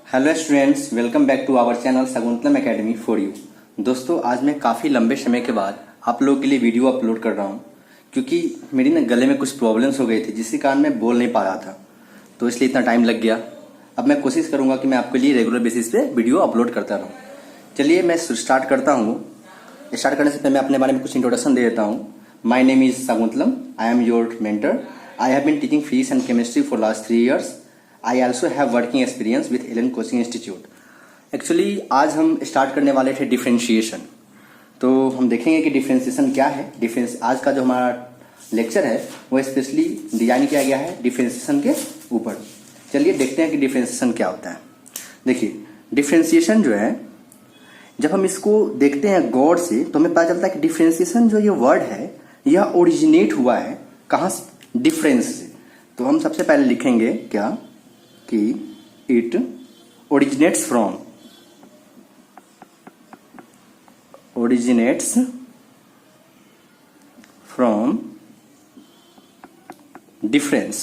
Hello students, welcome back to our channel Shakuntalam Academy for you. दोस्तों, आज मैं काफ़ी लंबे समय के बाद आप लोगों के लिए वीडियो अपलोड कर रहा हूं क्योंकि मेरी ना गले में कुछ प्रॉब्लम्स हो गई थी जिसके कारण मैं बोल नहीं पा रहा था, तो इसलिए इतना टाइम लग गया। अब मैं कोशिश करूंगा कि मैं आपके लिए रेगुलर बेसिस पे वीडियो अपलोड करता रहूँ। चलिए मैं स्टार्ट करता हूँ। स्टार्ट करने से पहले मैं अपने बारे में कुछ इंट्रोडक्शन दे देता हूँ। My name is Shakuntalam, I am your mentor. I have been teaching physics and chemistry for last 3 years. I also have working experience with Allen coaching institute. Actually आज हम स्टार्ट करने वाले थे डिफ्रेंशिएशन। तो हम देखेंगे कि डिफ्रेंशिएशन क्या है। आज का जो हमारा लेक्चर है वो स्पेशली डिजाइन किया गया है डिफ्रेंशिएशन के ऊपर। चलिए देखते हैं कि डिफ्रेंशिएशन क्या होता है। देखिए, डिफ्रेंशिएशन जो है, जब हम इसको देखते हैं गौर से तो हमें पता चलता है कि डिफ्रेंशिएशन जो ये वर्ड है यह ओरिजिनेट हुआ है कहाँ से? डिफरेंस से। तो हम सबसे पहले लिखेंगे क्या कि इट originates from difference।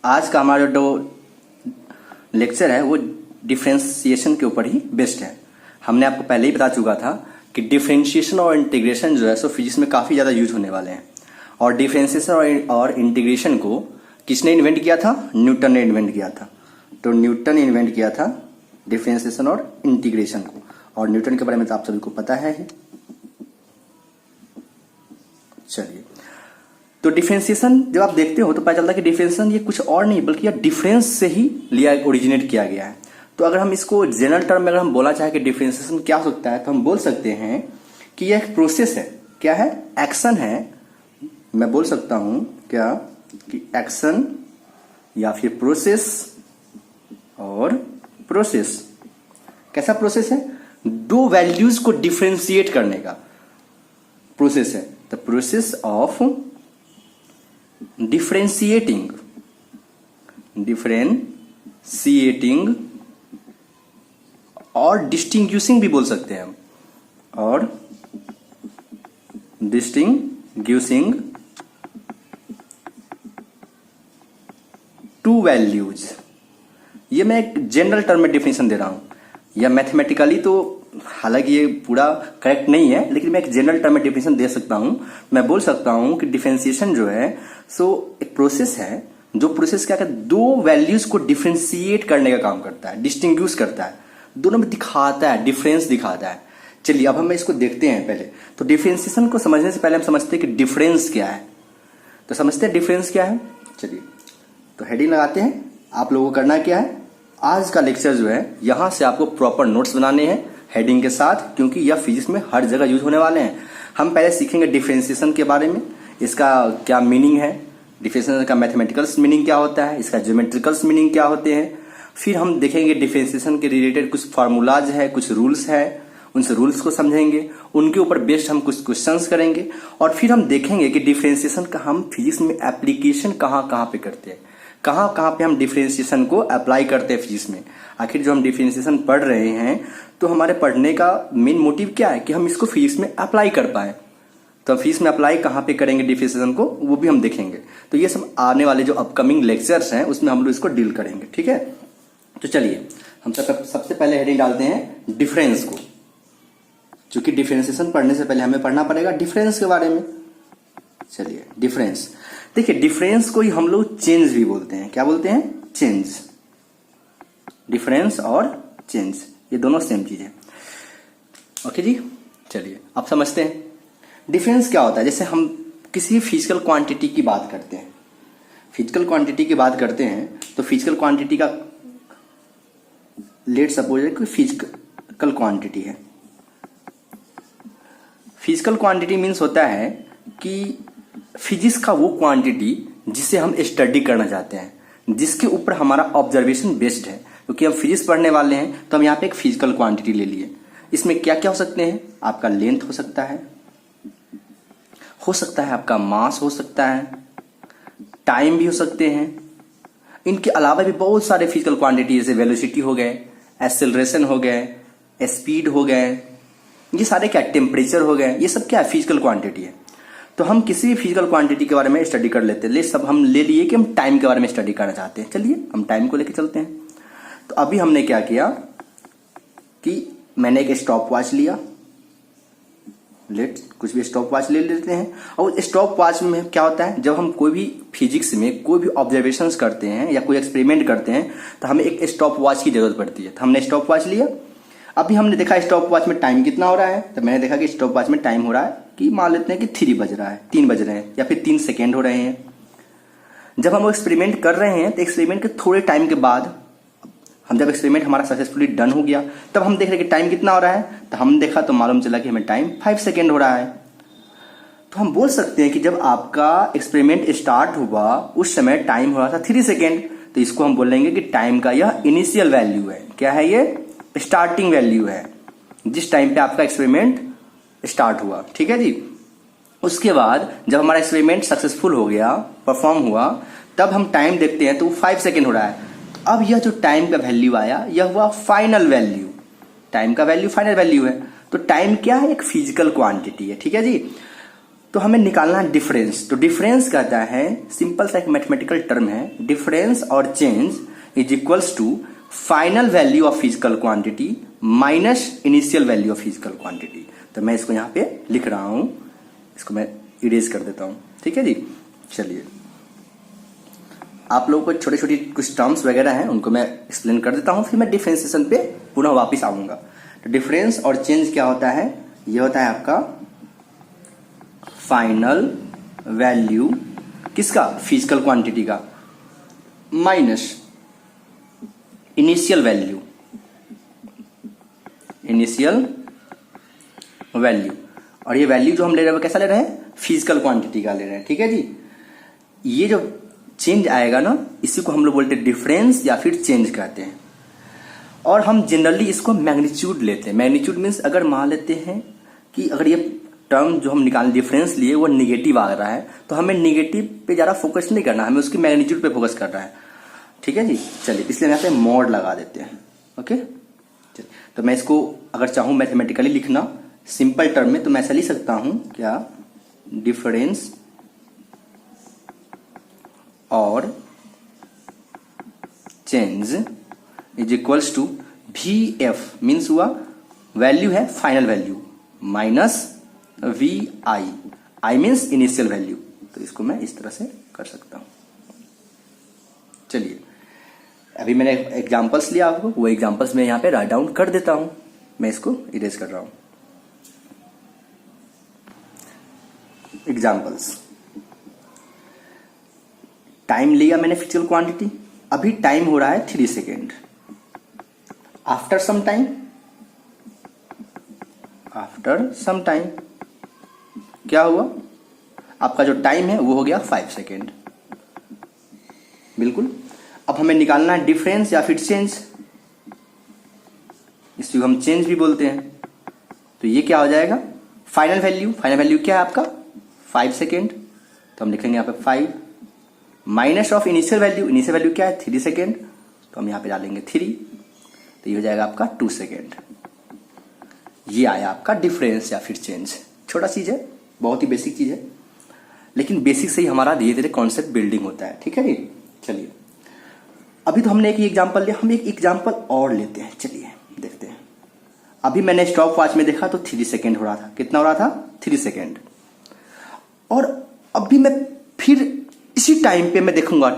आज का हमारा जो लेक्चर है वो डिफ्रेंशिएशन के ऊपर ही बेस्ड है। हमने आपको पहले ही बता चुका था कि डिफ्रेंशिएशन और इंटीग्रेशन जो है सो फिजिक्स में काफी ज्यादा यूज होने वाले हैं। और डिफ्रेंशिएशन और इंटीग्रेशन को किसने इन्वेंट किया था? न्यूटन ने इन्वेंट किया था। तो न्यूटन ने इन्वेंट किया था डिफ्रेंशिएशन और इंटीग्रेशन को, और न्यूटन के बारे में तो आप सभी को पता है ही। चलिए, तो डिफ्रेंशिएशन जब आप देखते हो तो पता चलता है कि डिफ्रेंशिएशन ये कुछ और नहीं बल्कि यह डिफरेंस से ही लिया ओरिजिनेट किया गया है। तो अगर हम इसको जनरल टर्म में अगर हम बोलना चाहे कि डिफ्रेंशिएशन क्या हो सकता है तो हम बोल सकते हैं कि यह एक प्रोसेस है। क्या है? एक्शन है। मैं बोल सकता हूं क्या कि एक्शन या फिर प्रोसेस। और प्रोसेस कैसा प्रोसेस है? दो वैल्यूज को डिफरेंशिएट करने का प्रोसेस है। द प्रोसेस ऑफ डिफरेंशिएटिंग और डिस्टिंग्विशिंग भी बोल सकते हैं हम। और डिस्टिंग्विशिंग टू वैल्यूज। ये मैं एक जनरल टर्म में डिफिनेशन दे रहा हूं। या मैथमेटिकली तो हालांकि ये पूरा करेक्ट नहीं है, लेकिन मैं एक जनरल टर्म में डिफिनेशन दे सकता हूं। मैं बोल सकता हूं कि डिफरेंशिएशन जो है सो एक प्रोसेस है जो प्रोसेस क्या करता है? दो वैल्यूज को डिफरेंशिएट करने का काम करता है, डिस्टिंग्विश करता है, दोनों में दिखाता है, डिफरेंस दिखाता है। चलिए अब हम इसको देखते हैं। पहले तो डिफरेंशिएशन को समझने से पहले हम समझते हैं कि डिफरेंस क्या है। तो समझते हैं डिफरेंस क्या है। चलिए तो हेडिंग लगाते हैं। आप लोगों को करना क्या है, आज का लेक्चर जो है यहां से आपको प्रॉपर नोट्स बनाने हैं हेडिंग के साथ, क्योंकि यह फिजिक्स में हर जगह यूज होने वाले हैं। हम पहले सीखेंगे डिफरेंशिएशन के बारे में, इसका क्या मीनिंग है, डिफरेंशिएशन का मैथमेटिकल मीनिंग क्या होता है, इसका ज्योमेट्रिकल मीनिंग क्या होते हैं। फिर हम देखेंगे डिफरेंशिएशन के रिलेटेड कुछ फार्मूलाज है, कुछ रूल्स है, उन रूल्स को समझेंगे, उनके ऊपर बेस्ड हम कुछ क्वेश्चंस करेंगे। और फिर हम देखेंगे कि डिफरेंशिएशन का हम फिजिक्स में एप्लीकेशन कहाँ कहाँ पे करते हैं, कहाँ कहाँ पे हम डिफरेंशिएशन को अप्लाई करते हैं फिजिक्स में। आखिर जो हम डिफरेंशिएशन पढ़ रहे हैं तो हमारे पढ़ने का मेन मोटिव क्या है कि हम इसको फिजिक्स में अप्लाई कर पाए। तो फिजिक्स में अप्लाई कहाँ पे करेंगे डिफरेंशिएशन को, वो भी हम देखेंगे। तो ये सब आने वाले जो अपकमिंग लेक्चर्स हैं उसमें हम लोग इसको डील करेंगे, ठीक है। तो चलिए हम सबसे पहले हेडिंग डालते हैं डिफरेंस को, क्योंकि डिफरेंशिएशन पढ़ने से पहले हमें पढ़ना पड़ेगा डिफरेंस के बारे में। चलिए डिफरेंस, देखिए डिफरेंस को ही हम लोग चेंज भी बोलते हैं। क्या बोलते हैं? चेंज। डिफरेंस और चेंज ये दोनों सेम चीज है। ओके जी, चलिए अब समझते हैं डिफरेंस क्या होता है। जैसे हम किसी फिजिकल क्वांटिटी की बात करते हैं, तो फिजिकल क्वांटिटी का लेट सपोज है कोई फिजिकल क्वांटिटी है। फिजिकल क्वांटिटी मीन्स होता है कि फिजिक्स का वो क्वांटिटी जिसे हम स्टडी करना चाहते हैं, जिसके ऊपर हमारा ऑब्जर्वेशन बेस्ड है। क्योंकि हम फिजिक्स पढ़ने वाले हैं तो हम यहाँ पे एक फिजिकल क्वांटिटी ले लिए। इसमें क्या क्या हो सकते हैं? आपका लेंथ हो सकता है आपका मास हो सकता है, टाइम भी हो सकते हैं। इनके अलावा भी बहुत सारे फिजिकल क्वांटिटी जैसे वेलोसिटी हो गए, एक्सेलरेशन हो गए, स्पीड हो गए, ये सारे क्या टेम्परेचर हो गए, ये सब क्या है? फिजिकल क्वांटिटी है। तो हम किसी भी फिजिकल क्वांटिटी के बारे में स्टडी कर लेते हैं। सब हम ले लिए कि हम टाइम के बारे में स्टडी करना चाहते हैं, चलिए हम टाइम को लेके चलते हैं। तो अभी हमने क्या किया कि मैंने एक स्टॉप वॉच लिया, कुछ भी स्टॉप वॉच ले लेते हैं। और स्टॉप वॉच में क्या होता है, जब हम कोई भी फिजिक्स में कोई भी ऑब्जर्वेशंस करते हैं या कोई एक्सपेरिमेंट करते हैं तो हमें एक स्टॉप वॉच की जरूरत पड़ती है। तो हमने स्टॉप वॉच लिया। अभी हमने देखा स्टॉप वॉच में टाइम कितना हो रहा है, तो मैंने देखा कि स्टॉप वॉच में टाइम हो रहा है कि मान लेते हैं कि 3 बज रहा है, 3 बज रहे हैं या फिर 3 सेकेंड हो रहे हैं। जब हम एक्सपेरिमेंट कर रहे हैं तो एक्सपेरिमेंट के थोड़े टाइम के बाद जब एक्सपेरिमेंट हमारा सक्सेसफुली डन हो गया तब हम देख रहे हैं कि टाइम कितना हो रहा है। तो हम देखा तो मालूम चला कि हमें टाइम 5 सेकेंड हो रहा है। तो हम बोल सकते हैं कि जब आपका एक्सपेरिमेंट स्टार्ट हुआ उस समय टाइम हो रहा था 3 सेकेंड। तो इसको हम बोलेंगे कि टाइम का यह इनिशियल वैल्यू है। क्या है ये? स्टार्टिंग वैल्यू है, जिस टाइम पे आपका एक्सपेरिमेंट स्टार्ट हुआ। ठीक है जी। उसके बाद जब हमारा एक्सपेरिमेंट सक्सेसफुल हो गया, परफॉर्म हुआ, तब हम टाइम देखते हैं तो 5 सेकेंड हो रहा है। तो अब यह जो टाइम का वैल्यू आया यह हुआ फाइनल वैल्यू। टाइम का वैल्यू फाइनल वैल्यू है। तो टाइम क्या है? एक फिजिकल क्वांटिटी है। ठीक है जी। तो हमें निकालना है डिफरेंस। तो डिफरेंस कहता है, सिंपल सा एक मैथमेटिकल टर्म है, डिफरेंस और change is equals to final value of physical quantity minus initial value of physical quantity. तो मैं इसको यहां पे लिख रहा हूं, इसको मैं इरेज कर देता हूं। ठीक है जी। चलिए, आप लोगों को छोटे छोटे कुछ टर्म्स वगैरह हैं उनको मैं एक्सप्लेन कर देता हूं, फिर मैं डिफरेंशिएशन पे पुनः वापस आऊंगा। तो डिफरेंस और चेंज क्या होता है? यह होता है आपका फाइनल वैल्यू किसका? फिजिकल क्वांटिटी का, minus initial value, initial value. और ये वैल्यू जो हम ले रहे हैं वो कैसा ले रहे हैं? फिजिकल क्वांटिटी का ले रहे हैं। ठीक है जी। ये जो चेंज आएगा ना, इसी को हम लोग बोलते हैं डिफरेंस या फिर चेंज कहते हैं। और हम जनरली इसको मैग्नीट्यूड लेते हैं। मैग्नीट्यूड मीन्स अगर मान लेते हैं कि अगर ये टर्म जो हम निकाल डिफरेंस लिए वो निगेटिव आ रहा है तो हमें निगेटिव पे ज्यादा फोकस नहीं करना, हमें उसकी मैग्नीट्यूड पे फोकस करना है। ठीक है जी। चलिए, इसलिए यहाँ पे मॉड लगा देते हैं। ओके। चलिए, तो मैं इसको अगर चाहूं मैथमेटिकली लिखना सिंपल टर्म में तो मैं ऐसा लिख सकता हूं, क्या? डिफरेंस और change is equals to V F, means हुआ वैल्यू है final value, minus V I, I means initial value. तो इसको मैं इस तरह से कर सकता हूं। चलिए, अभी मैंने एग्जांपल्स लिया आपको, वो एग्जांपल्स मैं यहां पे राइट डाउन कर देता हूं। मैं इसको इरेज कर रहा हूं। एग्जांपल्स, टाइम लिया मैंने फिजिकल क्वांटिटी, अभी टाइम हो रहा है 3 second. After some time, after some time क्या हुआ? आपका जो टाइम है वो हो गया 5 सेकेंड। बिल्कुल। अब हमें निकालना है डिफरेंस या फिर चेंज, इसको हम चेंज भी बोलते हैं। तो ये क्या हो जाएगा? Final value. फाइनल वैल्यू क्या है आपका? 5 सेकेंड। तो हम लिखेंगे यहाँ पे 5 minus of initial value. Initial value क्या है? 3 सेकेंड। तो हम यहाँ पे डालेंगे 3, तो ये हो जाएगा आपका 2 सेकेंड। ये आया आपका डिफरेंस या फिर चेंज। छोटा चीज है, बहुत ही बेसिक चीज है, लेकिन बेसिक से ही हमारा धीरे धीरे कॉन्सेप्ट बिल्डिंग होता है। ठीक है जी। चलिए, अभी तो हमने एक ही एग्जाम्पल लिया, हम एक एग्जाम्पल और लेते हैं। चलिए देखते हैं। अभी मैंने स्टॉप वॉच में देखा तो 3 सेकेंड हो रहा था। कितना हो रहा था? 3 सेकेंड। और अभी मैं फिर इसी टाइम पे मैं देखूंगा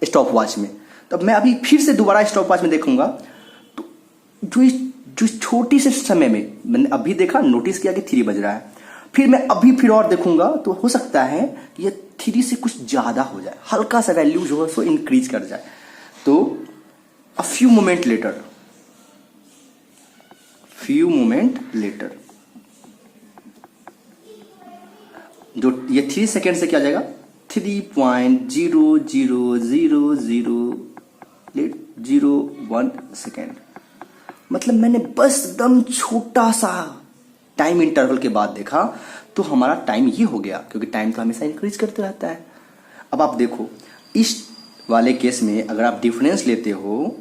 स्टॉप वॉच में, तो मैं अभी फिर से दोबारा स्टॉप वॉच में देखूंगा तो जो छोटी से समय में मैंने अभी देखा, नोटिस किया कि 3 बज रहा है, फिर मैं अभी फिर और देखूंगा तो हो सकता है कि ये 3 से कुछ ज्यादा हो जाए, हल्का सा वैल्यू जो है सो इंक्रीज कर जाए। तो अ फ्यू मोमेंट लेटर जो ये 3 सेकेंड से क्या हो जाएगा? 3.0000001 सेकेंड। मतलब मैंने बस एकदम छोटा सा टाइम इंटरवल के बाद देखा तो हमारा टाइम ये हो गया, क्योंकि टाइम तो हमेशा इंक्रीज करते रहता है। अब आप देखो, इस वाले केस में अगर आप डिफरेंस लेते हो,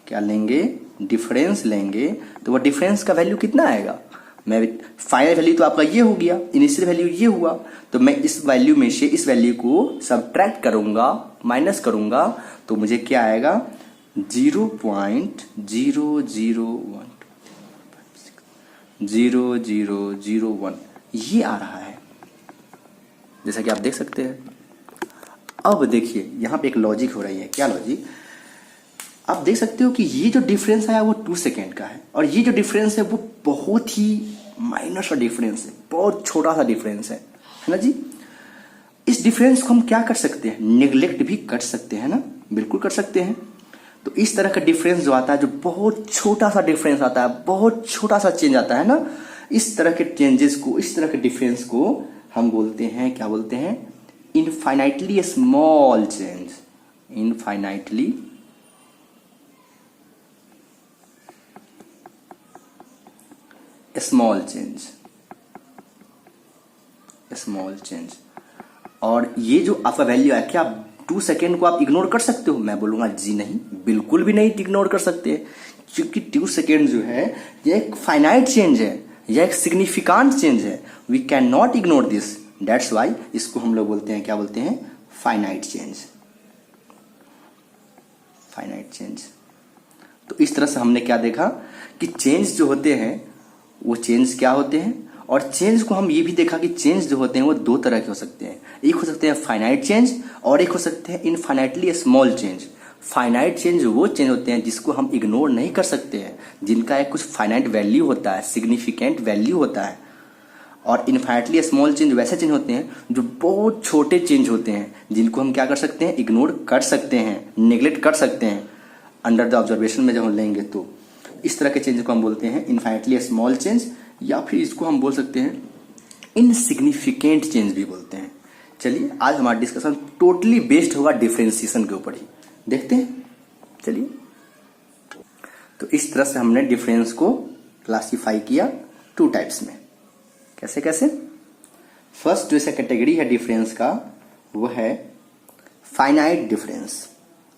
क्या लेंगे? डिफरेंस लेंगे तो वो डिफरेंस का वैल्यू कितना आएगा? मैं फाइनल वैल्यू तो आपका ये हो गया, इनिशियल वैल्यू ये हुआ, तो मैं इस वैल्यू में से इस वैल्यू को सब्ट्रैक्ट करूंगा, माइनस करूंगा, तो मुझे क्या आएगा 0.0001 ये आ रहा है, जैसा कि आप देख सकते हैं। अब देखिए यहाँ पे एक लॉजिक हो रही है। क्या लॉजिक? आप देख सकते हो कि ये जो डिफरेंस आया वो 2 सेकेंड का है, और ये जो डिफरेंस है वो बहुत ही माइनर सा डिफरेंस है, बहुत छोटा सा डिफरेंस है ना जी। इस डिफरेंस को हम क्या कर सकते हैं, निगलेक्ट भी कर सकते हैं ना, बिल्कुल कर सकते हैं। तो इस तरह का डिफरेंस जो आता है, जो बहुत छोटा सा डिफरेंस आता है, बहुत छोटा सा चेंज आता है ना, इस तरह के चेंजेस को, इस तरह के डिफरेंस को हम बोलते हैं, क्या बोलते हैं, infinitely small change. Infinitely small change, small change. और ये जो आपका वैल्यू है, क्या 2 सेकेंड को आप इग्नोर कर सकते हो? मैं बोलूंगा जी नहीं, बिल्कुल भी नहीं इग्नोर कर सकते, क्योंकि 2 सेकेंड जो है ये एक फाइनाइट चेंज है, यह एक सिग्निफिकेंट चेंज है। We can not ignore this, that's why इसको हम लोग बोलते हैं, क्या बोलते हैं, फाइनाइट चेंज। Finite change. तो इस तरह से हमने क्या देखा कि चेंज जो होते हैं वो चेंज क्या होते हैं, और चेंज को हम ये भी देखा कि चेंज जो होते हैं वो 2 तरह के हो सकते हैं। एक हो सकते हैं फाइनाइट चेंज, और एक हो सकते हैं infinitely small change. Finite change वो चेंज होते हैं जिसको हम इग्नोर नहीं कर सकते हैं, जिनका एक कुछ फाइनाइट वैल्यू होता है, सिग्निफिकेंट वैल्यू होता है। और इनफाइनाइटली स्मॉल चेंज वैसे चेंज होते हैं जो बहुत छोटे चेंज होते हैं, जिनको हम क्या कर सकते हैं, इग्नोर कर सकते हैं, नेग्लेक्ट कर सकते हैं अंडर द ऑब्जर्वेशन में जब हम लेंगे। तो इस तरह के चेंज को हम बोलते हैं इनफाइनाइटली स्मॉल चेंज, या फिर इसको हम बोल सकते हैं इनसिग्निफिकेंट चेंज भी बोलते हैं। चलिए आज हमारा डिस्कशन टोटली बेस्ड होगा डिफरेंशिएशन के ऊपर ही, देखते हैं। चलिए, तो इस तरह से हमने डिफरेंस को क्लासिफाई किया 2 टाइप्स में। कैसे कैसे? फर्स्ट जो ऐसा कैटेगरी है डिफरेंस का वो है फाइनाइट डिफरेंस।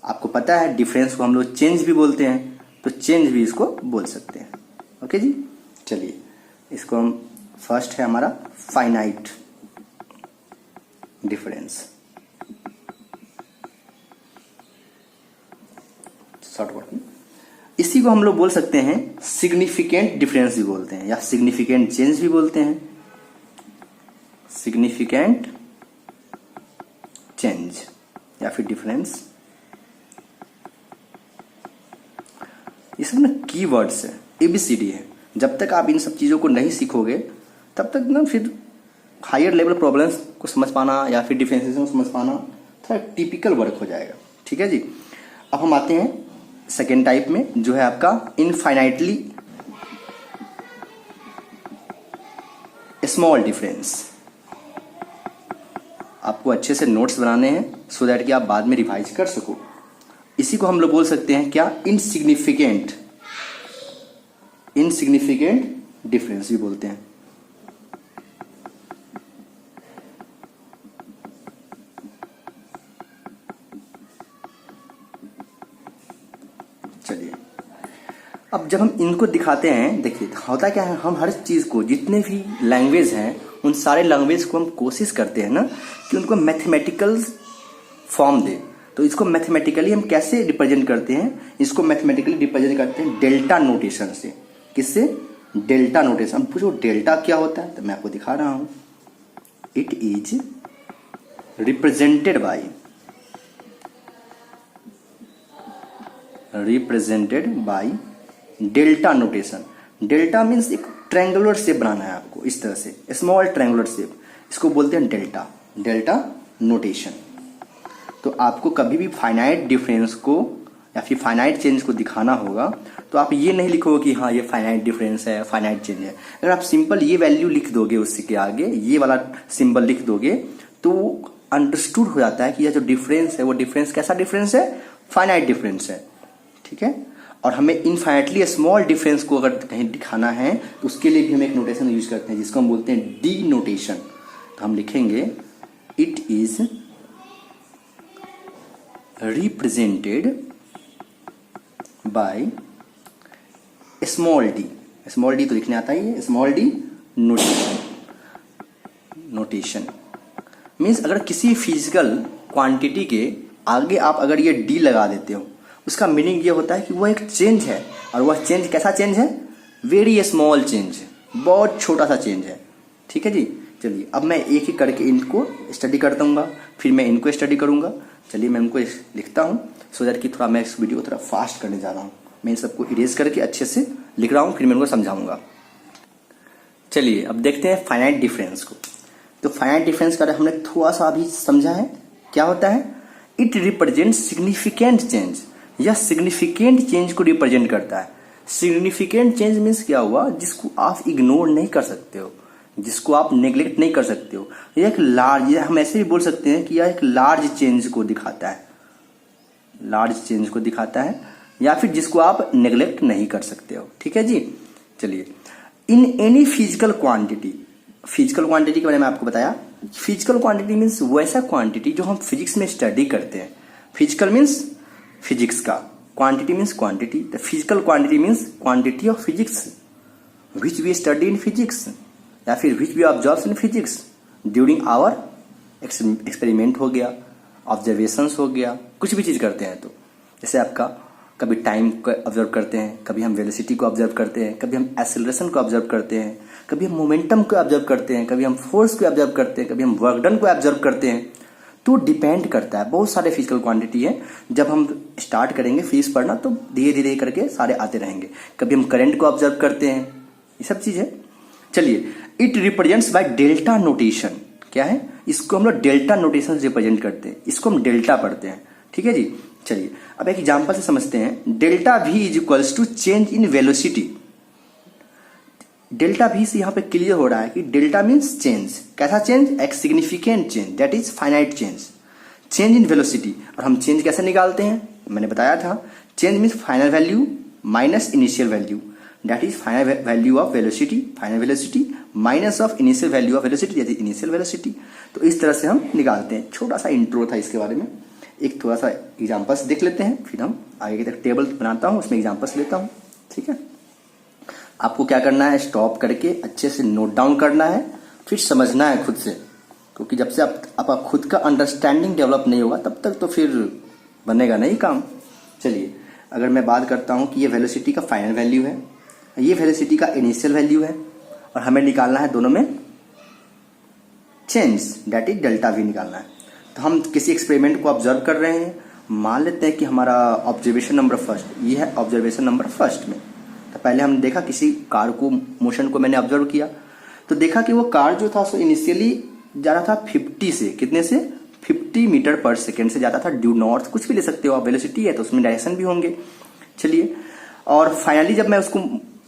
आपको पता है डिफरेंस को हम लोग चेंज भी बोलते हैं, तो चेंज भी इसको बोल सकते हैं। ओके जी, चलिए इसको हम, फर्स्ट है हमारा फाइनाइट डिफरेंस, शॉर्टकट में। इसी को हम लोग बोल सकते हैं सिग्निफिकेंट डिफरेंस भी बोलते हैं, या सिग्निफिकेंट चेंज भी बोलते हैं, सिग्निफिकेंट चेंज या फिर डिफरेंस। ये सब ना कीवर्ड्स है, एबीसीडी है। जब तक आप इन सब चीज़ों को नहीं सीखोगे तब तक ना फिर हायर लेवल प्रॉब्लम्स को समझ पाना या फिर डिफरेंशिएशन को समझ पाना थोड़ा टिपिकल वर्क हो जाएगा। ठीक है जी। अब हम आते हैं सेकेंड टाइप में, जो है आपका इनफाइनाइटली स्मॉल डिफरेंस। आपको अच्छे से नोट्स बनाने हैं सो दैट कि आप बाद में रिवाइज कर सको। इसी को हम लोग बोल सकते हैं क्या, इनसिग्निफिकेंट, इनसिग्निफिकेंट डिफरेंस भी बोलते हैं। चलिए, अब जब हम इनको दिखाते हैं, देखिए होता क्या है, हम हर चीज को, जितने भी लैंग्वेज हैं उन सारे लैंग्वेज को हम कोशिश करते हैं ना कि उनको मैथमेटिकल फॉर्म दे। तो इसको मैथमेटिकली हम कैसे रिप्रेजेंट करते हैं, इसको मैथमेटिकली रिप्रेजेंट करते हैं डेल्टा नोटेशन से। किससे? Delta notation. पूछो डेल्टा क्या होता है, तो मैं आपको दिखा रहा हूं। It is represented by delta notation. Delta means एक ट्रायंगुलर शेप बनाना है आपको, इस तरह से स्मॉल ट्रायंगुलर शेप, इसको बोलते हैं डेल्टा, डेल्टा नोटेशन। तो आपको कभी भी फाइनाइट डिफरेंस को या फिर फाइनाइट चेंज को दिखाना होगा तो आप ये नहीं लिखोगे कि हाँ ये फाइनाइट डिफरेंस है, फाइनाइट चेंज है। अगर आप सिंपल ये वैल्यू लिख दोगे, उसके आगे ये वाला सिंबल लिख दोगे, तो अंडरस्टूड हो जाता है कि यह जो डिफरेंस है वो डिफरेंस कैसा डिफरेंस है, फाइनाइट डिफरेंस है। ठीक है। और हमें इनफाइनाइटली स्मॉल डिफरेंस को अगर कहीं दिखाना है तो उसके लिए भी हम एक नोटेशन यूज करते हैं जिसको हम बोलते हैं डी नोटेशन। तो हम लिखेंगे it is represented by small D. Small D तो लिखने आता ही है, स्मॉल डी नोटेशन मीन्स अगर किसी फिजिकल क्वांटिटी के आगे आप अगर ये डी लगा देते हो, उसका मीनिंग ये होता है कि वो एक चेंज है, और वह चेंज कैसा चेंज है, वेरी स्मॉल चेंज है, बहुत छोटा सा चेंज है। ठीक है जी, चलिए अब मैं एक एक करके इनको स्टडी कर दूंगा, फिर मैं इनको स्टडी करूंगा। चलिए मैं इनको लिखता हूँ सो दैट कि थोड़ा मैं इस वीडियो को थोड़ा फास्ट करने जा रहा हूँ। मैं इन सबको इरेज करके अच्छे से लिख रहा हूँ, फिर मैं इनको समझाऊंगा। चलिए अब देखते हैं फाइनाइट डिफरेंस को। तो फाइनाइट डिफरेंस का हमने थोड़ा सा अभी समझा है, क्या होता है, इट रिप्रेजेंट सिग्निफिकेंट चेंज, या सिग्निफिकेंट चेंज को रिप्रेजेंट करता है। सिग्निफिकेंट चेंज मीन्स क्या हुआ, जिसको आप इग्नोर नहीं कर सकते हो, जिसको आप नेग्लेक्ट नहीं कर सकते हो। यह एक लार्ज, हम ऐसे भी बोल सकते हैं कि यह एक लार्ज चेंज को दिखाता है, लार्ज चेंज को दिखाता है, या फिर जिसको आप नेग्लेक्ट नहीं कर सकते हो। ठीक है जी, चलिए in any physical quantity, physical quantity के बारे में आपको बताया। फिजिकल क्वांटिटी मीन्स वैसा क्वांटिटी जो हम फिजिक्स में स्टडी करते हैं। फिजिकल मीन्स फिजिक्स का, quantity means quantity, the physical quantity means quantity of physics which we study in physics, या फिर which we observe in physics during our experiment हो गया, ऑब्जर्वेशंस हो गया, कुछ भी चीज करते हैं। तो जैसे आपका कभी टाइम को ऑब्जर्व करते हैं, कभी हम वेलोसिटी को ऑब्जर्व करते हैं, कभी हम एक्सेलरेशन को ऑब्जर्व करते हैं, कभी हम मोमेंटम को ऑब्जर्व करते हैं, कभी हम फोर्स को ऑब्जर्व करते हैं, कभी हम वर्क डन को ऑब्जर्व करते हैं। तो डिपेंड करता है, बहुत सारे फिजिकल क्वांटिटी है। जब हम स्टार्ट करेंगे फिजिक्स पढ़ना तो धीरे धीरे करके सारे आते रहेंगे। कभी हम करंट को ऑब्जर्व करते हैं, ये सब चीज है। चलिए it represents by delta notation, क्या है, इसको हम लोग डेल्टा नोटेशन से रिप्रेजेंट करते हैं, इसको हम डेल्टा पढ़ते हैं। ठीक है जी, चलिए अब एक एग्जांपल से समझते हैं। Delta V is equals to change in velocity. Delta V से यहां पे क्लियर हो रहा है कि डेल्टा मीन्स चेंज, कैसा चेंज, एक significant change, that is finite change, change in velocity. और हम चेंज कैसे निकालते हैं, मैंने बताया था, change means final value minus initial value, that is final value of velocity, final velocity minus of initial value of velocity, that is initial velocity. तो इस तरह से हम निकालते हैं। छोटा सा इंट्रो था इसके बारे में, एक थोड़ा सा एग्जांपल्स देख लेते हैं, फिर हम आगे की तरफ टेबल बनाता हूं, उसमें एग्जांपल्स लेता हूं। ठीक है, आपको क्या करना है, स्टॉप करके अच्छे से नोट डाउन करना है, फिर समझना है खुद से, क्योंकि जब से आपका खुद का अंडरस्टैंडिंग डेवलप नहीं होगा तब तक तो फिर बनेगा नहीं काम। चलिए अगर मैं बात करता हूं कि ये वेलोसिटी का फाइनल वैल्यू है, ये वेलोसिटी का इनिशियल वैल्यू है, और हमें निकालना है दोनों में चेंज, दैट इज डेल्टा वी निकालना है। तो हम किसी एक्सपेरिमेंट को ऑब्जर्व कर रहे हैं, मान लेते हैं कि हमारा ऑब्जर्वेशन नंबर फर्स्ट, ये है ऑब्जर्वेशन नंबर फर्स्ट में। तो पहले हमने देखा किसी कार को, मोशन को मैंने ऑब्जर्व किया, तो देखा कि वो कार जो था सो इनिशियली जा रहा था 50 से, कितने से, 50 मीटर पर सेकेंड से जाता था ड्यू नॉर्थ, कुछ भी ले सकते हो आप, वेलोसिटी है तो उसमें डायरेक्शन भी होंगे। चलिए, और फाइनली जब मैं उसको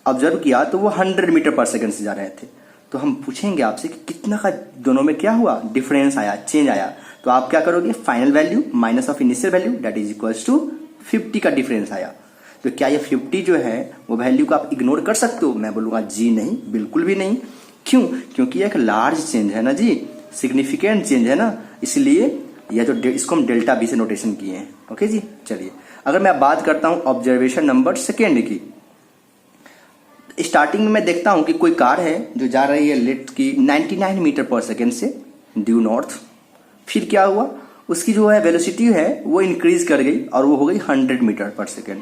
ऑब्जर्व किया तो वो 100 मीटर पर सेकेंड से जा रहे थे। तो हम पूछेंगे आपसे कि कितना का दोनों में क्या हुआ, डिफरेंस आया, चेंज आया। तो आप क्या करोगे, final value minus of initial value, that is equals to 50 का डिफरेंस आया। तो क्या ये 50 जो है वो वैल्यू को आप इग्नोर कर सकते हो, मैं बोलूंगा जी नहीं, बिल्कुल भी नहीं। क्यों, क्योंकि ये एक लार्ज चेंज है ना जी, सिग्निफिकेंट चेंज है ना, इसलिए यह जो इसको हम डेल्टा बी से नोटेशन किए हैं। ओके जी, चलिए अगर मैं बात करता हूं ऑब्जर्वेशन नंबर सेकेंड की, स्टार्टिंग में मैं देखता हूं कि कोई कार है जो जा रही है लेट की 99 मीटर पर सेकेंड से ड्यू नॉर्थ। फिर क्या हुआ, उसकी जो है वेलोसिटी है वो इंक्रीज कर गई और वो हो गई 100 मीटर पर सेकेंड।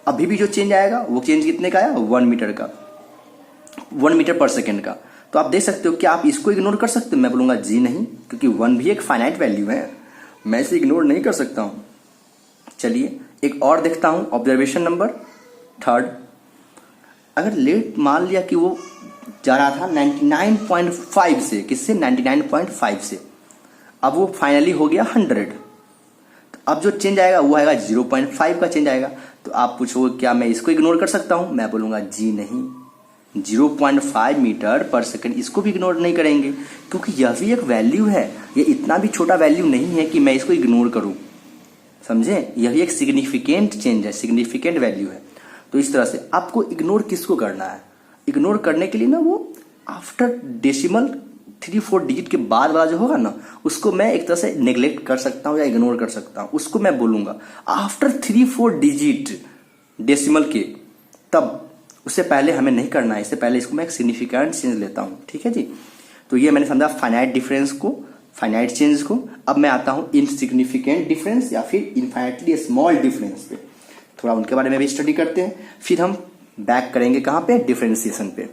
अभी भी जो चेंज आएगा वो चेंज कितने का आया, 1 मीटर का, 1 मीटर पर सेकेंड का। तो आप देख सकते हो, क्या आप इसको इग्नोर कर सकते हो, मैं बोलूंगा जी नहीं, क्योंकि 1 भी एक फाइनाइट वैल्यू है, मैं इसे इग्नोर नहीं कर सकता हूं। चलिए एक और देखता हूं, ऑब्जर्वेशन नंबर थर्ड। अगर लेट मान लिया कि वो जा रहा था 99.5 से, किससे, 99.5 से, अब वो फाइनली हो गया 100। तो अब जो चेंज आएगा वो आएगा 0.5 का चेंज आएगा। तो आप पूछोगे क्या मैं इसको इग्नोर कर सकता हूं, मैं बोलूंगा जी नहीं, 0.5 मीटर पर सेकंड इसको भी इग्नोर नहीं करेंगे, क्योंकि यह भी एक वैल्यू है, ये इतना भी छोटा वैल्यू नहीं है कि मैं इसको इग्नोर करूं, समझे, यह भी एक सिग्निफिकेंट चेंज है, सिग्निफिकेंट वैल्यू है। तो इस तरह से आपको इग्नोर किसको करना है, इग्नोर करने के लिए ना वो आफ्टर डेसिमल 3-4 डिजिट के बाद वाला जो होगा ना, उसको मैं एक तरह से नेग्लेक्ट कर सकता हूं या इग्नोर कर सकता हूं, उसको मैं बोलूंगा आफ्टर 3-4 डिजिट डेसिमल के, तब उससे पहले हमें नहीं करना है, इससे पहले इसको मैं एक सिग्निफिकेंट चेंज लेता हूँ, ठीक है जी। तो ये मैंने समझा फाइनाइट डिफरेंस को, फाइनाइट चेंज को। अब मैं आता हूँ इनसिग्निफिकेंट डिफरेंस या फिर इनफाइनाइटली स्मॉल डिफरेंस पे, थोड़ा उनके बारे में भी स्टडी करते हैं, फिर हम बैक करेंगे कहाँ पे, डिफरेंशिएशन पे।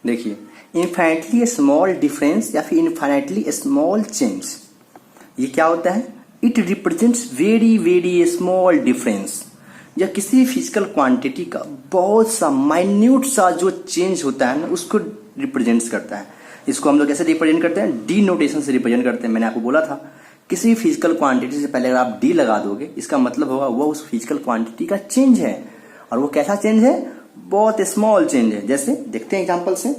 देखिए इनफाइनाइटली स्मॉल डिफरेंस या फिर इनफाइनाइटली स्मॉल चेंज, ये क्या होता है, it represents very very small difference. या किसी फिजिकल क्वांटिटी का बहुत सा माइन्यूट सा जो चेंज होता है ना, उसको रिप्रेजेंट्स करता है। इसको हम लोग कैसे रिप्रेजेंट करते हैं, डी नोटेशन से रिप्रेजेंट करते हैं। मैंने आपको बोला था किसी फिजिकल क्वांटिटी से पहले अगर आप डी लगा दोगे, इसका मतलब होगा वो उस फिजिकल क्वांटिटी का चेंज है। और वो कैसा चेंज है, बहुत स्मॉल चेंज है। जैसे देखते हैं एग्जाम्पल से,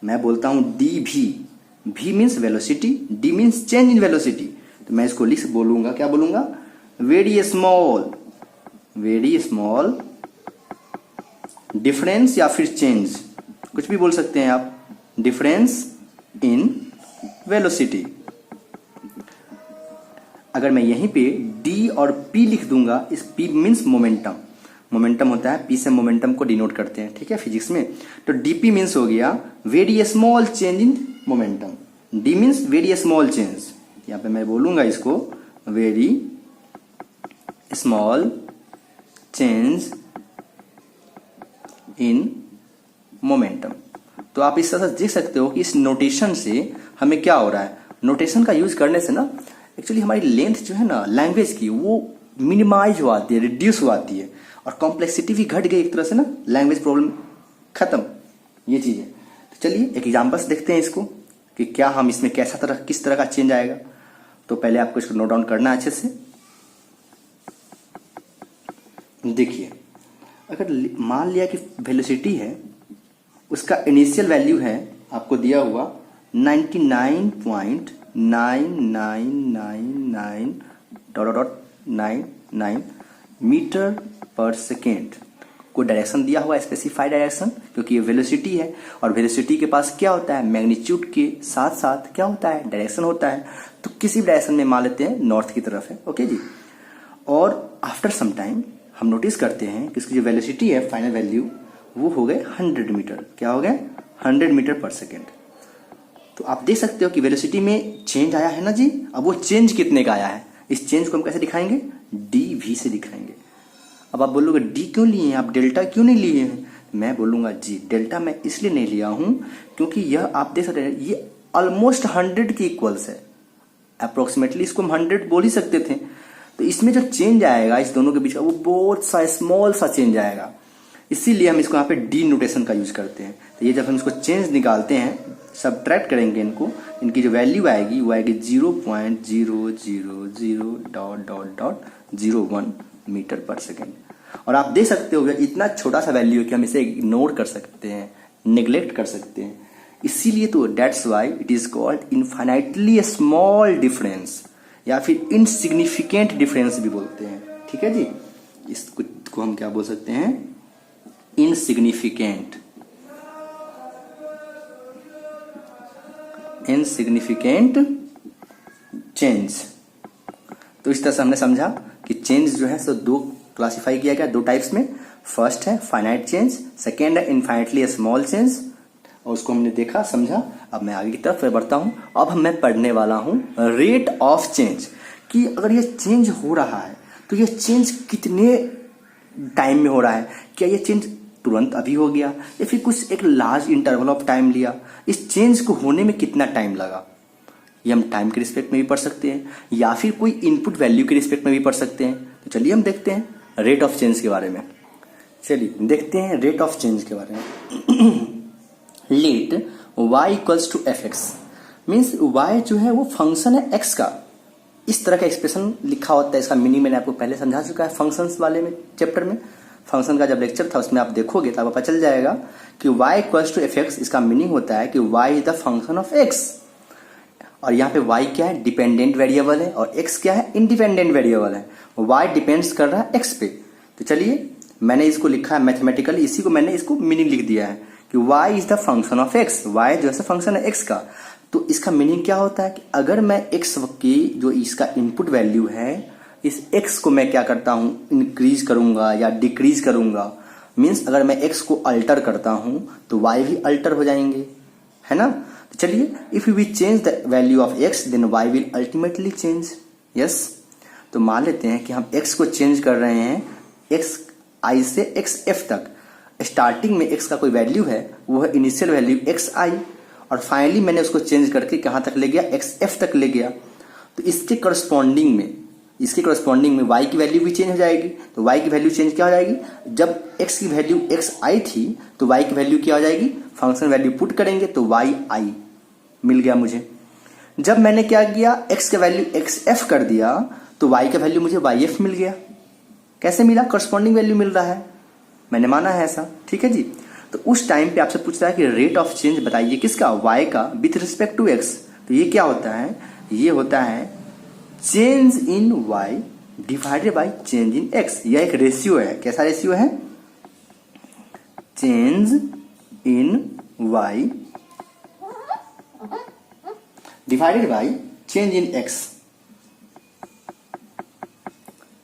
मैं बोलता हूं D V, V means velocity, D means change in velocity. तो मैं इसको लिख बोलूंगा, क्या बोलूंगा, वेरी स्मॉल डिफरेंस या फिर चेंज, कुछ भी बोल सकते हैं आप, डिफरेंस इन वेलोसिटी। अगर मैं यहीं पे d और p लिख दूंगा, इस p मीन्स मोमेंटम, मोमेंटम होता है, p से मोमेंटम को डिनोट करते हैं, ठीक है फिजिक्स में। तो dp मीन्स हो गया very small change in momentum, d means very small change. यहां पे मैं बोलूंगा इसको very small change in momentum. तो आप इस तरह से देख सकते हो कि इस नोटेशन से हमें क्या हो रहा है, नोटेशन का यूज करने से ना एक्चुअली हमारी लेंथ जो है ना लैंग्वेज की, वो मिनिमाइज हो आती है, रिड्यूस हो आती है, और कॉम्प्लेक्सिटी भी घट गई एक तरह से ना, लैंग्वेज प्रॉब्लम खत्म, ये चीज है। तो चलिए एक एग्जाम्पल से देखते हैं इसको कि क्या हम इसमें किस तरह का चेंज आएगा। तो पहले आपको इसको नोट डाउन करना है अच्छे से। देखिए अगर मान लिया कि वेलोसिटी है, उसका इनिशियल वैल्यू है आपको दिया हुआ 99.999999 मीटर पर सेकेंड को डायरेक्शन दिया हुआ, स्पेसिफाइड डायरेक्शन, क्योंकि ये वेलोसिटी है और वेलोसिटी के पास क्या होता है, मैग्नीट्यूड के साथ साथ क्या होता है, डायरेक्शन होता है। तो किसी भी डायरेक्शन में मान लेते हैं नॉर्थ की तरफ है, ओके जी। और आफ्टर सम टाइम हम नोटिस करते हैं कि इसकी जो वेलोसिटी है, फाइनल वैल्यू, वो हो गए 100 मीटर, क्या हो गए 100 मीटर पर सेकेंड। तो आप देख सकते हो कि वेलोसिटी में चेंज आया है ना जी। अब वो चेंज कितने का आया है, इस चेंज को हम कैसे दिखाएंगे, डी वी से दिखाएंगे। अब आप बोलोगे डी क्यों लिए हैं आप, डेल्टा क्यों नहीं लिए हैं। मैं बोलूंगा जी डेल्टा मैं इसलिए नहीं लिया हूं क्योंकि यह आप देख सकते हैं ये ऑलमोस्ट 100 के इक्वल्स है, अप्रोक्सीमेटली इसको हम 100 बोल ही सकते थे। तो इसमें जो चेंज आएगा इस दोनों के बीच का, वो बहुत सा स्मॉल सा चेंज आएगा, इसीलिए हम इसको यहाँ पे डी नोटेशन का यूज करते हैं। तो ये जब हम इसको चेंज निकालते हैं, सबट्रैक्ट करेंगे इनको, इनकी जो वैल्यू आएगी वो आएगी 0.000.01 मीटर पर सेकेंड। और आप देख सकते हो इतना छोटा सा वैल्यू है कि हम इसे इग्नोर कर सकते हैं, नेग्लेक्ट कर सकते हैं। इसीलिए तो that's why it is called infinitely small difference या फिर इनसिग्निफिकेंट डिफरेंस भी बोलते हैं, ठीक है जी। इसको हम क्या बोल सकते हैं, इनसिग्निफिकेंट चेंज। तो इस तरह से हमने समझा कि चेंज जो है सो दो क्लासिफाई किया गया, दो टाइप्स में। फर्स्ट है फाइनाइट चेंज, सेकेंड है इनफाइनाइटली स्मॉल चेंज, और उसको हमने देखा समझा। अब मैं आगे की तरफ बढ़ता हूं। अब मैं पढ़ने वाला हूं रेट ऑफ चेंज, कि अगर ये चेंज हो रहा है तो ये चेंज कितने टाइम में हो रहा है, क्या ये चेंज तुरंत अभी हो गया या फिर कुछ एक लार्ज इंटरवल ऑफ टाइम लिया, इस चेंज को होने में कितना टाइम लगा। ये हम टाइम के रिस्पेक्ट में भी पढ़ सकते हैं या फिर कोई इनपुट वैल्यू के रिस्पेक्ट में भी पढ़ सकते हैं। तो चलिए हम देखते हैं रेट ऑफ चेंज के बारे में। चलिए देखते हैं रेट ऑफ चेंज के बारे में। Let y equals to F X, means y जो है वो फंक्शन है x का। इस तरह का एक्सप्रेशन लिखा होता है, इसका मीनिंग मैंने आपको पहले समझा चुका है फंक्शंस वाले में चैप्टर में। फंक्शन का जब लेक्चर था उसमें आप देखोगे तो आपको पता चल जाएगा कि y equals to F X, इसका मीनिंग होता है कि y is the function of x। और यहाँ पे y क्या है, डिपेंडेंट वेरिएबल है, और x क्या है, इंडिपेंडेंट वेरिएबल है। y डिपेंड्स कर रहा है x पे। तो चलिए मैंने इसको लिखा है मैथमेटिकली, इसी को मैंने इसको मीनिंग लिख दिया है कि y is the function of x, y जो है फंक्शन है x का। तो इसका मीनिंग क्या होता है कि अगर मैं x की जो इसका इनपुट वैल्यू है, इस x को मैं क्या करता हूं, इंक्रीज करूंगा या डिक्रीज करूंगा, मीन्स अगर मैं x को अल्टर करता हूं तो y भी अल्टर हो जाएंगे, है ना। तो चलिए, if we change the value of x then y will ultimately change. Yes, तो मान लेते हैं कि हम x को चेंज कर रहे हैं xi से xf तक। स्टार्टिंग में x का कोई वैल्यू है, वो है इनिशियल वैल्यू xi, और फाइनली मैंने उसको चेंज करके कहां तक ले गया, xf तक ले गया। तो इसके करस्पॉन्डिंग में y की वैल्यू भी चेंज हो जाएगी। तो y की वैल्यू चेंज क्या हो जाएगी, जब x की वैल्यू xi थी तो y की वैल्यू क्या हो जाएगी, फंक्शन वैल्यू पुट करेंगे तो yi मिल गया मुझे। जब मैंने क्या किया, x का वैल्यू xf कर दिया तो y का वैल्यू मुझे yf मिल गया। कैसे मिला, करस्पॉन्डिंग वैल्यू मिल रहा है, मैंने माना है ऐसा, ठीक है जी। तो उस टाइम पे आपसे पूछता है कि रेट ऑफ चेंज बताइए किसका, y का विथ रिस्पेक्ट टू x। तो ये क्या होता है, ये होता है change in y divided by change in x। यह एक रेशियो है, कैसा रेशियो है, change in y divided by change in x,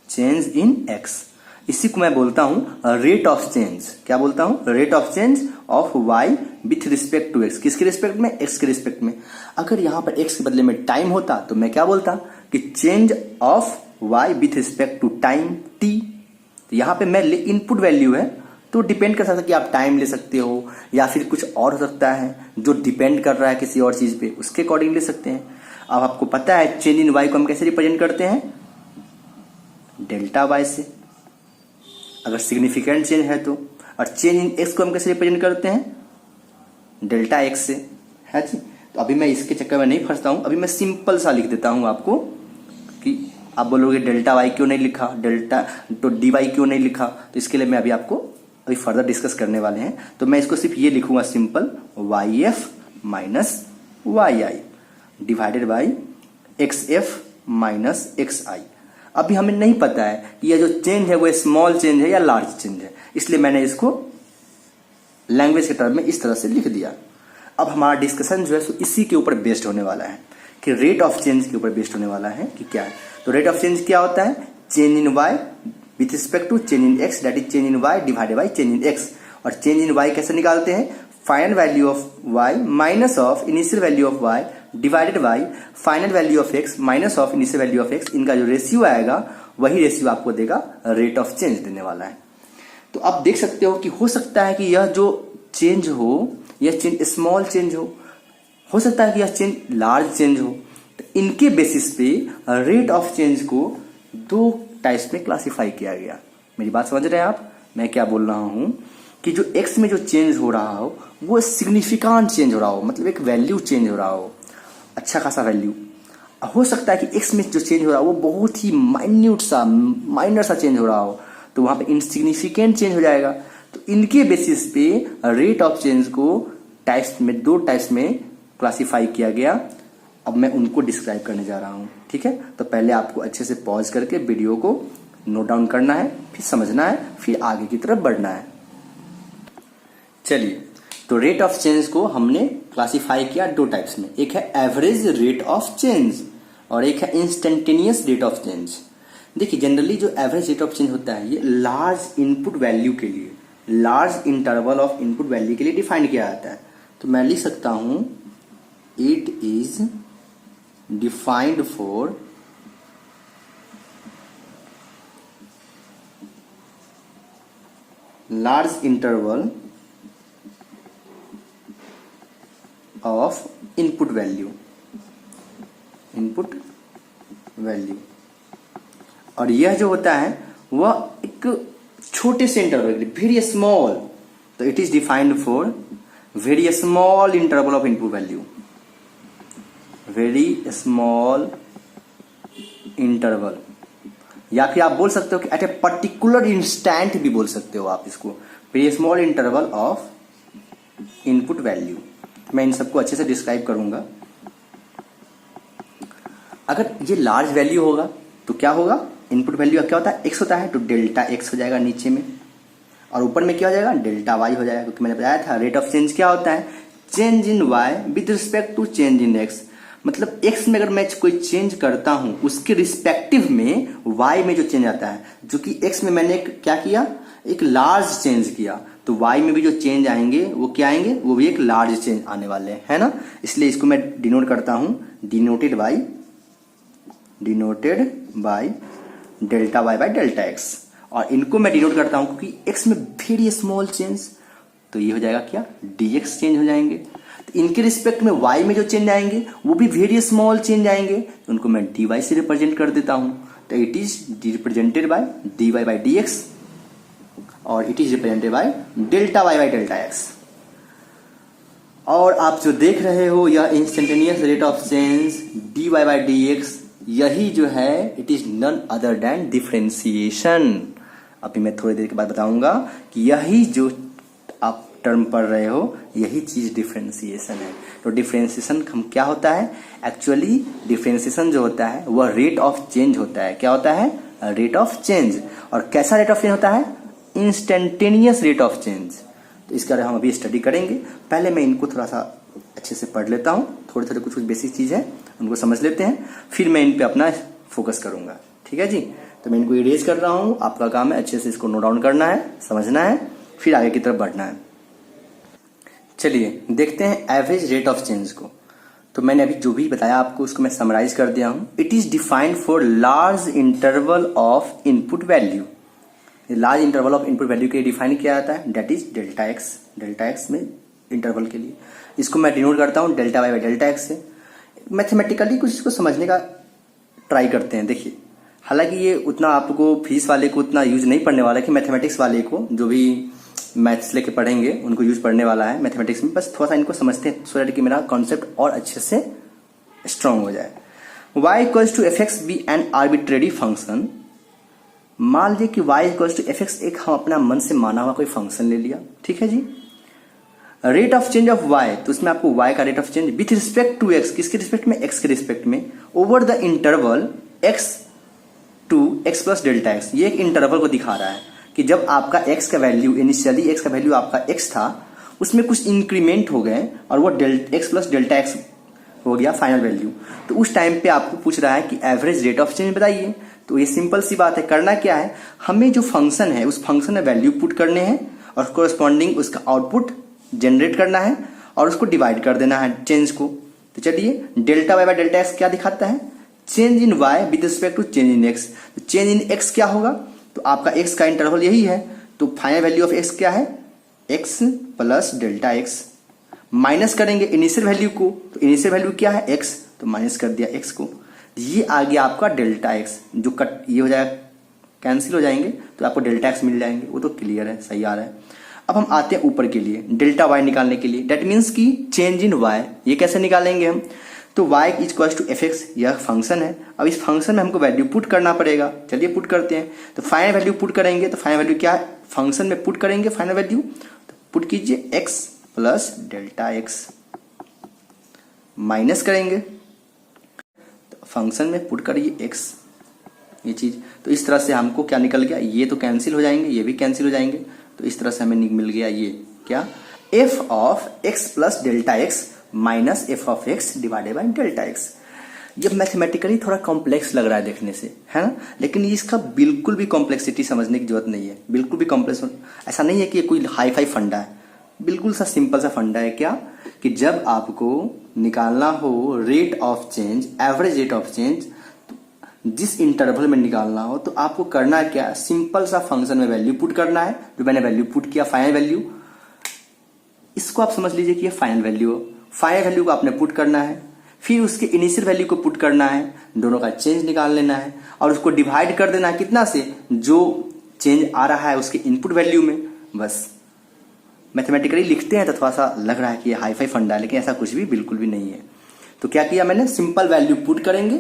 change in x। इसी को मैं बोलता हूं रेट ऑफ चेंज। क्या बोलता हूं, rate of change of y with respect to x। किसके रिस्पेक्ट में, x के रिस्पेक्ट में। अगर यहां पर x के बदले में टाइम होता तो मैं क्या बोलता कि change of y with respect to time t। तो यहां पे मैं इनपुट वैल्यू है तो डिपेंड कर सकता कि आप टाइम ले सकते हो या फिर कुछ और हो सकता है जो डिपेंड कर रहा है किसी और चीज पे, उसके अकॉर्डिंग ले सकते हैं। अब आपको पता है चेंज इन y को हम कैसे रिप्रेजेंट करते हैं, डेल्टा y से, अगर सिग्निफिकेंट चेंज है तो। और चेंज इन x को हम कैसे रिप्रेजेंट करते हैं, डेल्टा x से, है जी। तो अभी मैं इसके चक्कर में नहीं फंसता हूं, अभी मैं सिंपल सा लिख देता हूं आपको कि आप बोलोगे डेल्टा y क्यों नहीं लिखा, डेल्टा तो dy क्यों नहीं लिखा। तो इसके लिए मैं अभी आपको अभी फर्दर डिस्कस करने वाले हैं। तो मैं इसको सिर्फ ये लिखूंगा simple, yf minus yi divided by xf minus xi। अभी हमें नहीं पता है कि यह जो चेंज है वो स्मॉल चेंज है या लार्ज चेंज है, इसलिए मैंने इसको लैंग्वेज के टर्म में इस तरह से लिख दिया। अब हमारा डिस्कशन जो है सो इसी के ऊपर बेस्ड होने वाला है कि रेट ऑफ चेंज के ऊपर बेस्ड होने वाला है कि क्या है। तो रेट ऑफ चेंज क्या होता है, change in y with respect to change in x, that is change in y divided by change in x। और चेंज इन y कैसे निकालते हैं, final value of y minus of initial value of y divided by final value of x minus of initial value of x। इनका जो ratio आएगा वही ratio आपको देगा रेट ऑफ चेंज देने वाला है। तो आप देख सकते हो कि हो सकता है कि यह जो चेंज हो, यह चेंज स्मॉल चेंज हो सकता है कि यह चेंज लार्ज चेंज हो। तो इनके बेसिस पे रेट ऑफ चेंज को दो टाइप्स में क्लासिफाई किया गया। मेरी बात समझ रहे हैं आप, मैं क्या बोल रहा हूं कि जो x में जो चेंज हो रहा हो वो सिग्निफिकेंट चेंज हो रहा हो, मतलब एक वैल्यू चेंज हो रहा हो, अच्छा खासा वैल्यू। हो सकता है कि x में जो चेंज हो रहा हो वो बहुत ही माइनर सा चेंज हो रहा हो, तो वहां पे इनसिग्निफिकेंट चेंज हो जाएगा। तो इनके बेसिस पे रेट ऑफ चेंज को दो टाइप्स में क्लासिफाई किया गया। अब मैं उनको डिस्क्राइब करने जा रहा हूं, ठीक है। तो पहले आपको अच्छे से पॉज करके वीडियो को नोट डाउन करना है, फिर समझना है, फिर आगे की तरफ बढ़ना है। चलिए, तो रेट ऑफ चेंज को हमने क्लासिफाई किया दो टाइप्स में, एक है एवरेज रेट ऑफ चेंज और एक है इंस्टेंटेनियस रेट ऑफ चेंज। देखिए, जनरली जो एवरेज रेट ऑफ चेंज होता है ये लार्ज इनपुट वैल्यू के लिए, large interval of input value के लिए डिफाइन किया जाता है। तो मैं लिख सकता हूं it is defined for large interval of input value, और यह जो होता है वह एक छोटे से इंटरवल के लिए, वेरी स्मॉल। तो it is defined for very small interval of input value, very small interval, या फिर आप बोल सकते हो कि एट ए पर्टिकुलर इंस्टेंट भी बोल सकते हो आप इसको, very small interval of input value. मैं इन सबको अच्छे से डिस्क्राइब करूंगा। अगर ये लार्ज वैल्यू होगा तो क्या होगा, इनपुट वैल्यू क्या होता है, x होता है, तो डेल्टा x हो जाएगा नीचे में, और ऊपर में क्या हो जाएगा, डेल्टा y हो जाएगा। क्योंकि मैंने बताया था रेट ऑफ चेंज क्या होता है, change in y with respect to change in x। मतलब x में अगर मैं कोई चेंज करता हूं उसके रिस्पेक्टिव में y में जो चेंज आता है, जो कि x में मैंने क्या किया, एक लार्ज चेंज किया, तो y में भी जो चेंज आएंगे वो क्या आएंगे, वो भी एक लार्ज चेंज आने वाले हैं, है ना। इसलिए इसको मैं डिनोट करता हूं, denoted by delta y by delta x, और इनको मैं डिनोट करता हूं क्योंकि x में वेरी स्मॉल चेंज, तो ये हो जाएगा क्या, dx चेंज हो जाएंगे। तो इनके रिस्पेक्ट में y में जो चेंज आएंगे वो भी वेरी स्मॉल चेंज आएंगे, तो उनको मैं dy से रिप्रेजेंट कर देता हूं। तो it is represented by dy by dx और it is represented by delta y by delta x। और आप जो देख रहे हो यह instantaneous rate of change dy by dx, यही जो है it is none other than differentiation. अभी मैं थोड़ी देर के बाद बताऊंगा कि यही जो आप टर्म पढ़ रहे हो यही चीज डिफरेंशिएशन है। तो डिफरेंशिएशन हम क्या होता है, एक्चुअली डिफरेंशिएशन जो होता है वह रेट ऑफ चेंज होता है। क्या होता है, रेट ऑफ चेंज। और कैसा रेट ऑफ चेंज होता है, इंस्टेंटेनियस रेट ऑफ चेंज। तो इसका हम अभी स्टडी करेंगे। पहले मैं इनको थोड़ा सा अच्छे से पढ़ लेता हूँ, थोड़े थोड़े कुछ बेसिक चीज है उनको समझ लेते हैं, फिर मैं इन पे अपना फोकस करूंगा, ठीक है जी। तो मैं इनको इरेज कर रहा हूँ, आपका काम है अच्छे से इसको नोट डाउन करना है, समझना है, फिर आगे की तरफ बढ़ना है। चलिए देखते हैं एवरेज रेट ऑफ चेंज को। तो मैंने अभी जो भी बताया आपको उसको मैं समराइज कर दिया हूं। It is defined for large interval of input value. Large interval of input value के लिए डिफाइन किया जाता है, दैट इज डेल्टा एक्स में इंटरवल के लिए। इसको मैं डिनोट करता हूं delta Y by delta X से। मैथमेटिकली कुछ इसको समझने का ट्राई करते हैं। देखिए, हालांकि ये उतना आपको फिजिक्स वाले को उतना यूज नहीं पढ़ने वाला है कि मैथमेटिक्स वाले को, जो भी मैथ्स लेके पढ़ेंगे उनको यूज पढ़ने वाला है मैथमेटिक्स में। बस थोड़ा सा इनको समझते हैं सो दैट कि मेरा कॉन्सेप्ट और अच्छे से स्ट्रांग हो जाए। y equals to F X be an arbitrary function. मान लीजिए कि y equals to F X एक हम अपना मन से माना हुआ कोई फंक्शन ले लिया, ठीक है जी। Rate of change of y, तो उसमें आपको y का rate of change with respect to x, किसके रिस्पेक्ट में, x के रिस्पेक्ट में, over the interval x to x plus delta x। ये एक इंटरवल को दिखा रहा है कि जब आपका x का वैल्यू, इनिशियली x का वैल्यू आपका x था, उसमें कुछ इंक्रीमेंट हो गए और वो x प्लस डेल्टा x हो गया फाइनल वैल्यू। तो उस टाइम पे आपको पूछ रहा है कि एवरेज रेट ऑफ चेंज बताइए। तो ये सिंपल सी बात है, करना क्या है, हमें जो फंक्शन है उस फंक्शन में वैल्यू पुट करने हैं और कोरस्पॉन्डिंग उसका आउटपुट जनरेट करना है और उसको डिवाइड कर देना है चेंज को। तो चलिए, delta Y by delta X क्या दिखाता है, change in Y with respect to change in X. तो चेंज इन एक्स क्या होगा, तो आपका एक्स का इंटरवल यही है, तो फाइनल वैल्यू ऑफ एक्स क्या है, x plus delta x. Minus करेंगे इनिशियल वैल्यू को, तो इनिशियल वैल्यू क्या है, एक्स, तो माइनस कर दिया एक्स को। ये आ गया आपका डेल्टा एक्स, जो कट ये हो जाएगा, कैंसिल हो जाएंगे, तो आपको डेल्टा एक्स मिल जाएंगे। वो तो क्लियर है, सही आ रहा है। अब हम आते हैं ऊपर के लिए, डेल्टा वाई निकालने के लिए। दैट मीन्स की चेंज इन वाई, ये कैसे निकालेंगे हम, तो y is equal to F X, यह फंक्शन है। अब इस फंक्शन में हमको वैल्यू पुट करना पड़ेगा, चलिए पुट करते हैं। तो फाइनल वैल्यू पुट करेंगे, तो फाइनल वैल्यू क्या है, फंक्शन में पुट करेंगे फाइनल वैल्यू, तो पुट कीजिए x plus delta x, minus करेंगे, तो फंक्शन में पुट करिए x, ये चीज। तो इस तरह से हमको क्या निकल गया, ये तो कैंसिल हो जाएंगे, ये भी कैंसिल हो जाएंगे, तो इस तरह से हमें मिल गया ये क्या, f of x plus delta x minus F of x divided by delta x. ये मैथमेटिकली थोड़ा कॉम्प्लेक्स लग रहा है देखने से, है ना, लेकिन इसका बिल्कुल भी कॉम्प्लेक्सिटी समझने की जरूरत नहीं है, बिल्कुल भी कॉम्प्लेक्स ऐसा नहीं है कि कोई हाई फाई फंडा है, बिल्कुल सा सिंपल सा फंडा है। क्या कि जब आपको निकालना हो rate of change, average rate of change, जिस इंटरवल में निकालना हो, तो आपको करना क्या, सिंपल सा फंक्शन में वैल्यू पुट करना है। जो मैंने वैल्यू पुट किया फाइनल वैल्यू, इसको आप समझ लीजिए कि ये फाइनल वैल्यू हो। फाइनल वैल्यू को आपने पुट करना है, फिर उसके इनिशियल वैल्यू को पुट करना है, दोनों का चेंज निकाल लेना है और उसको डिवाइड कर देना है कितना से, जो चेंज आ रहा है उसके इनपुट वैल्यू में। बस मैथमेटिकली लिखते हैं तो थोड़ा सा लग रहा है कि ये हाई फाई फंडा है, लेकिन ऐसा कुछ भी बिल्कुल भी नहीं है। तो क्या किया मैंने, सिंपल वैल्यू पुट करेंगे,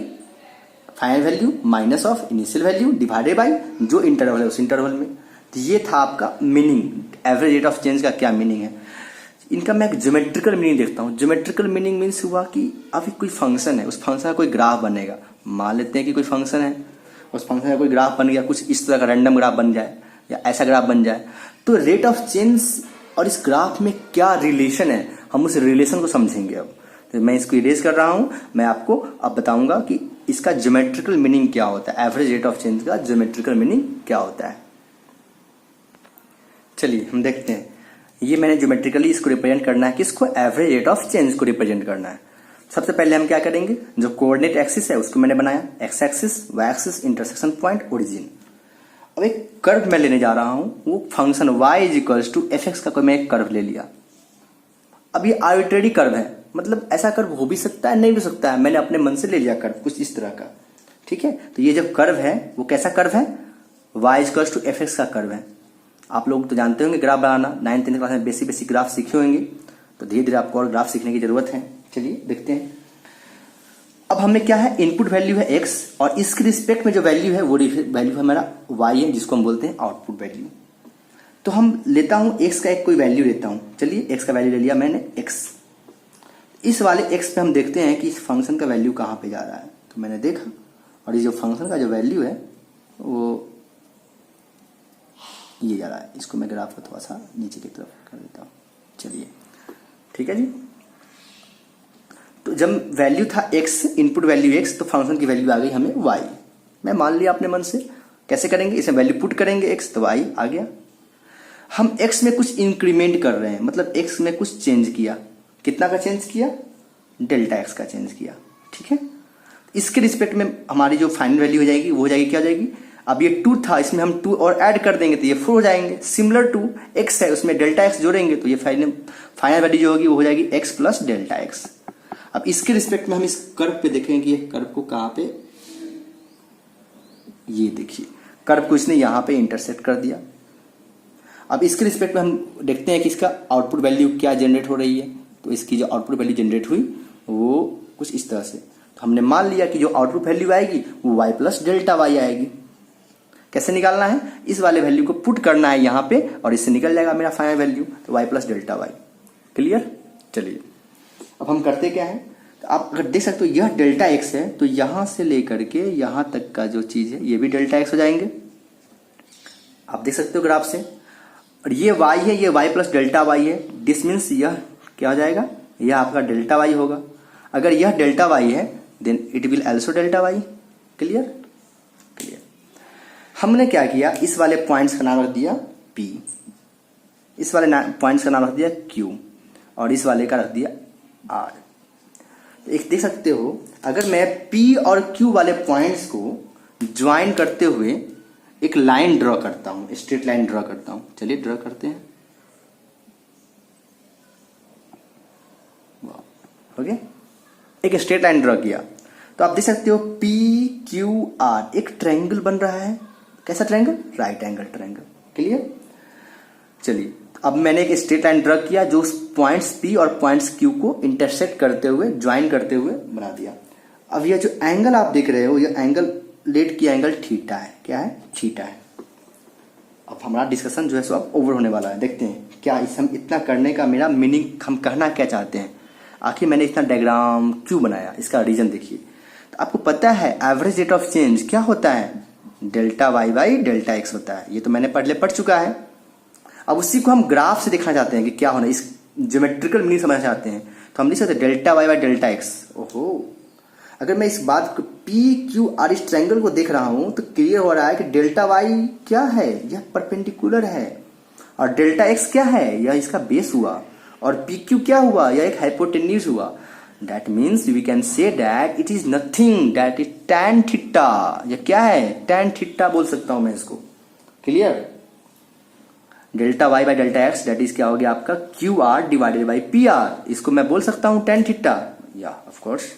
final value minus of initial value divided by जो इंटरवल है उस इंटरवल में। तो ये था आपका meaning, average rate of change का क्या मीनिंग है। इनका मैं एक ज्योमेट्रिकल मीनिंग देखता हूँ। ज्योमेट्रिकल मीनिंग मीन्स हुआ कि अभी कोई फंक्शन है, उस फंक्शन का कोई ग्राफ बनेगा। मान लेते हैं कि कोई फंक्शन है, उस फंक्शन का कोई ग्राफ बन गया, कुछ इस तरह का रैंडम ग्राफ बन जाए या ऐसा ग्राफ बन जाए, तो रेट ऑफ चेंज और इस ग्राफ में क्या रिलेशन है, हम उस रिलेशन को समझेंगे। अब तो मैं इसको इरेज कर रहा हूँ, मैं आपको अब बताऊंगा कि इसका ज्योमेट्रिकल मीनिंग क्या होता है, एवरेज रेट ऑफ चेंज का ज्योमेट्रिकल मीनिंग क्या होता है। चलिए हम देखते हैं। ये मैंने ज्योमेट्रिकली इसको रिप्रेजेंट करना है, किसको? एवरेज रेट ऑफ चेंज को रिप्रेजेंट करना है। सबसे पहले हम क्या करेंगे, जो कोऑर्डिनेट एक्सिस है उसको मैंने बनाया, X axis, Y axis, intersection point, origin. अब एक कर्व मैं लेने जा रहा हूं, वो function y is equals to F X का कोई मैं एक कर्व ले लिया। अब ये आर्बिट्रेरी कर्व है, मतलब ऐसा कर्व हो भी सकता है, नहीं भी सकता है, मैंने अपने मन से ले लिया कर्व कुछ इस तरह का, ठीक है। तो ये जो कर्व है वो कैसा कर्व है? y equals to F X का कर्व है। आप लोग तो जानते होंगे ग्राफ बनाना, 9th क्लास में बेसिक ग्राफ सीखे होंगे, तो धीरे धीरे आपको और ग्राफ सीखने की जरूरत है। चलिए देखते हैं। अब हमने क्या है, इनपुट वैल्यू है x और इसके रिस्पेक्ट में जो वैल्यू है वो वैल्यू है हमारा y है, जिसको हम बोलते हैं आउटपुट वैल्यू। तो हम लेता हूं x का एक कोई वैल्यू लेता हूं। चलिए x का वैल्यू ले लिया मैंने x। इस वाले x पे हम देखते हैं कि इस फंक्शन का वैल्यू कहां पे जा रहा है। तो मैंने देखा और ये जो फंक्शन का जो वैल्यू है वो ये जा रहा है। इसको मैं ग्राफ को थोड़ा सा नीचे की तरफ कर देता हूं। चलिए ठीक है जी। तो जब वैल्यू था x, इनपुट वैल्यू x, तो फंक्शन की वैल्यू आ गई हमें y। मैं मान लिया अपने मन से। कैसे करेंगे, इसमें वैल्यू पुट करेंगे x, तो y आ गया। हम x में कुछ इंक्रीमेंट कर रहे हैं, मतलब x में कुछ चेंज किया। कितना का चेंज किया? डेल्टा x का चेंज किया, ठीक है। इसके रिस्पेक्ट में हमारी जो फाइनल वैल्यू हो जाएगी वो हो जाएगी, क्या हो जाएगी? अब ये 2 था, इसमें हम 2 और ऐड कर देंगे तो ये 4 हो जाएंगे। सिमिलर टू x है, उसमें डेल्टा x जोड़ेंगे तो ये फाइनल वैल्यू जो होगी वो हो जाएगी x प्लस डेल्टा x। अब इसके रिस्पेक्ट में हम इस कर्व पे देखेंगे कि ये कर्व को कहां पे, ये देखिए कर्व को इसने यहां पे इंटरसेक्ट कर दिया। अब इसके रिस्पेक्ट में हम देखते हैं कि इसका आउटपुट वैल्यू क्या जनरेट हो रही है। तो इसकी जो आउटपुट वैल्यू जनरेट हुई वो कुछ इस तरह से। तो हमने मान लिया कि जो आउटपुट वैल्यू आएगी वो y प्लस डेल्टा y आएगी। कैसे निकालना है? इस वाले वैल्यू को पुट करना है यहाँ पे और इससे निकल जाएगा मेरा फाइनल वैल्यू, तो y plus delta y। Clear? चलिए अब हम करते क्या है, तो आप अगर देख सकते हो यह डेल्टा x है, तो यहां से लेकर के यहां तक का जो चीज है ये भी डेल्टा x हो जाएंगे। आप देख सकते हो ग्राफ से। और ये y है, ये y प्लस डेल्टा y है। दिस मीन्स यह क्या हो जाएगा, यह आपका डेल्टा y होगा। अगर यह डेल्टा y है then it will also delta y। Clear? Clear. हमने क्या किया, इस वाले पॉइंट्स का नाम रख दिया p, इस वाले पॉइंट्स का नाम रख दिया q और इस वाले का रख दिया r। एक देख सकते हो, अगर मैं p और q वाले पॉइंट्स को ज्वाइन करते हुए एक लाइन ड्रॉ करता हूं, स्ट्रेट लाइन ड्रॉ करता हूं। चलिए ड्रॉ करते हैं। हो गया, एक स्ट्रेट लाइन ड्रॉ किया तो आप देख सकते हो p q r एक ट्रायंगल बन रहा है। कैसा triangle? Right angle triangle. Clear? चलिए अब मैंने एक स्ट्रेट लाइन ड्रॉ किया जो पॉइंट्स p और पॉइंट्स q को इंटरसेक्ट करते हुए, ज्वाइन करते हुए बना दिया। अब यह जो एंगल आप देख रहे हो, यह एंगल लेट की एंगल थीटा है। क्या है? थीटा है। अब हमारा डिस्कशन जो है सो अब ओवर होने वाला है। देखते हैं क्या हम इतना करने का मेरा मीनिंग, हम कहना क्या चाहते हैं। आखिर मैंने इतना डायग्राम क्यों बनाया, इसका रीजन देखिए। तो आपको पता है एवरेज रेट ऑफ चेंज क्या होता है? Delta y by delta x होता है। ये तो मैंने पहले पढ़ चुका है। अब उसी को हम ग्राफ से दिखाना चाहते हैं कि क्या होना, इस ज्योमेट्रिकल मीनिंग समझना चाहते हैं। तो हम लिख सकते हैं delta y by delta x। ओहो, अगर मैं इस बात को p q r इस ट्रायंगल को देख रहा हूं तो क्लियर हो रहा है कि डेल्टा y क्या है, यह परपेंडिकुलर है, और डेल्टा x क्या है, यह इसका बेस हुआ, और पी क्यू क्या हुआ, यह एक हाइपोटेन्यूज हुआ। That means we can say that it is nothing that is tan theta. यह क्या है? tan थीटा बोल सकता हूं मैं इसको। Clear? Delta y by delta x that is क्या हो गया आपका Q R divided by P R. इसको मैं बोल सकता हूं tan थीटा, या ऑफ कोर्स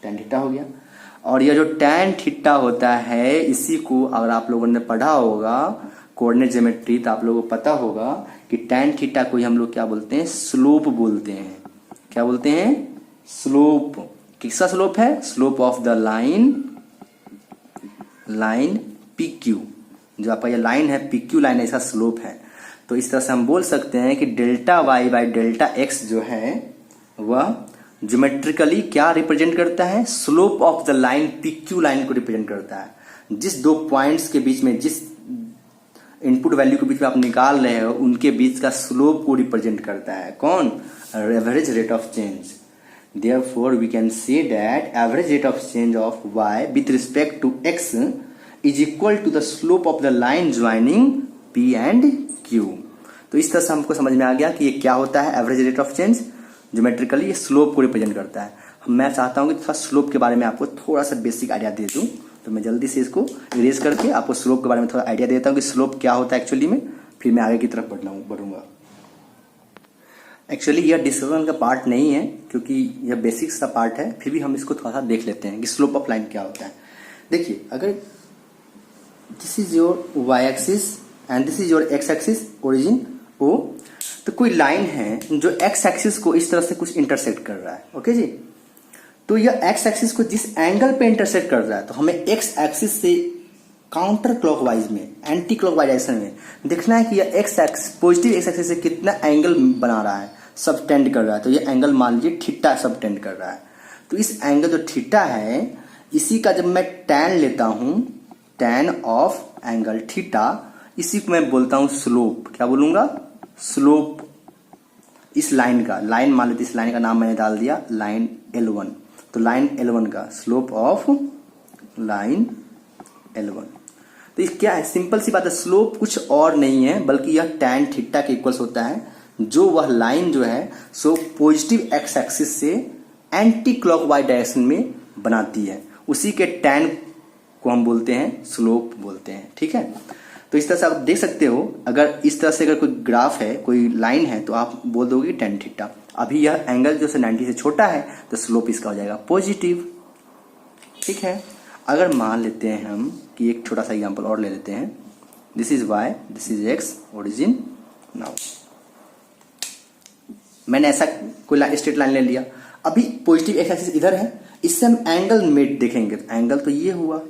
tan थीटा हो गया। और यह जो tan थीटा होता है, इसी को अगर आप लोगों ने पढ़ा होगा कोऑर्डिनेट ज्योमेट्री, तो आप लोगों को पता होगा कि tan थीटा को हम लोग क्या बोलते हैं? स्लोप बोलते हैं। क्या बोलते हैं? स्लोप। किसका स्लोप है? Slope of the line P Q. जो आपका ये लाइन है पी क्यू लाइन, ऐसा स्लोप है। तो इस तरह से हम बोल सकते हैं कि delta y by delta x जो है वह ज्योमेट्रिकली क्या रिप्रेजेंट करता है? Slope of the line P Q line को रिप्रेजेंट करता है। जिस दो पॉइंट्स के बीच में, जिस इनपुट वैल्यू के बीच में आप निकाल रहे हो, उनके बीच का स्लोप को रिप्रेजेंट करता है। कौन? Average rate of change. Therefore we can say that average rate of change of y with respect to x is equal to the slope of the line joining p and q। तो इस तरह से हमको समझ में आ गया कि ये क्या होता है average rate of change. Geometrically ये स्लोप को रिप्रेजेंट करता है। मैं चाहता हूँ कि थोड़ा स्लोप के बारे में आपको थोड़ा सा बेसिक आइडिया दे दूँ, तो मैं जल्दी से इसको इरेज करके आपको स्लोप के बारे में थोड़ा आइडिया देता हूँ कि स्लोप क्या होता है एक्चुअली में, फिर मैं आगे की तरफ बढ़ूंगा। एक्चुअली यह डिस्कशन का पार्ट नहीं है क्योंकि यह बेसिक सा पार्ट है, फिर भी हम इसको थोड़ा सा देख लेते हैं कि स्लोप ऑफ लाइन क्या होता है। देखिए, अगर this is your Y axis and this is your X axis origin O, तो कोई लाइन है जो एक्स एक्सिस को इस तरह से कुछ इंटरसेक्ट कर रहा है। ओके जी, तो यह एक्स एक्सिस को जिस एंगल पे इंटरसेक्ट कर रहा है, तो हमें एक्स एक्सिस से काउंटर क्लॉकवाइज में, एंटी क्लॉकवाइज डायरेक्शन में देखना है कि यह x axis positive x axis से कितना एंगल बना रहा है, सबटेंड कर रहा है। तो यह एंगल मान लीजिए थीटा सबटेंड कर रहा है। तो इस एंगल जो थीटा है, इसी का जब मैं टैन लेता हूं, टैन ऑफ एंगल थीटा, इसी को मैं बोलता हूं स्लोप। क्या बोलूंगा? स्लोप। इस लाइन का, लाइन मान लेते, इस लाइन का नाम मैंने डाल दिया लाइन L1, तो लाइन L1 का स्लोप ऑफ लाइन L1। तो ये क्या है? सिंपल सी बात है, स्लोप कुछ और नहीं है बल्कि यह टैन थीटा के इक्वल्स होता है, जो वह लाइन जो है सो पॉजिटिव एक्स एक्सिस से एंटी क्लॉकवाइज डायरेक्शन में बनाती है, उसी के टैन को हम बोलते हैं स्लोप बोलते हैं। ठीक है, तो इस तरह से आप देख सकते हो, अगर इस तरह से अगर कोई ग्राफ है, कोई लाइन है, तो आप बोल दोगे टैन थीटा। अभी यह एंगल जो 90 से छोटा है तो स्लोप इसका हो जाएगा पॉजिटिव। ठीक है, अगर मान लेते हैं हम कि एक छोटा सा एग्जांपल और ले लेते हैं, this is Y, this is X origin. Now मैंने ऐसा कोई स्ट्रेट लाइन ले लिया, अभी पॉजिटिव एक्स एक्सिस इधर है, इससे हम एंगल मेट देखेंगे, तो एंगल तो ये हुआ।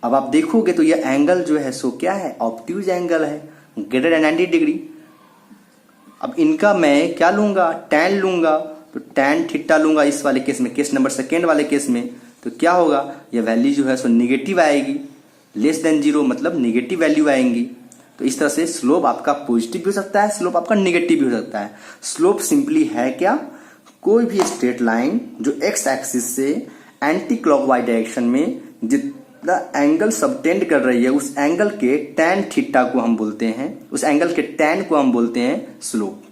अब आप देखोगे तो ये एंगल जो है सो क्या है? ऑब्ट्यूज एंगल है, ग्रेटर देन 90 डिग्री। अब इनका मैं क्या लूंगा? टैन लूंगा, तो टैन थीटा लूंगा इस वाले केस में, केस नंबर सेकेंड वाले केस में। तो क्या होगा? ये वैल्यू जो है सो निगेटिव आएगी, लेस देन 0 मतलब निगेटिव वैल्यू आएंगी। तो इस तरह से स्लोप आपका पॉजिटिव भी हो सकता है, स्लोप आपका निगेटिव भी हो सकता है। स्लोप सिंपली है क्या? कोई भी स्ट्रेट लाइन जो एक्स एक्सिस से एंटी क्लॉकवाइज डायरेक्शन में जितना एंगल सबटेंड कर रही है, उस एंगल के टैन थीटा को हम बोलते हैं, उस एंगल के टैन को हम बोलते हैं स्लोप।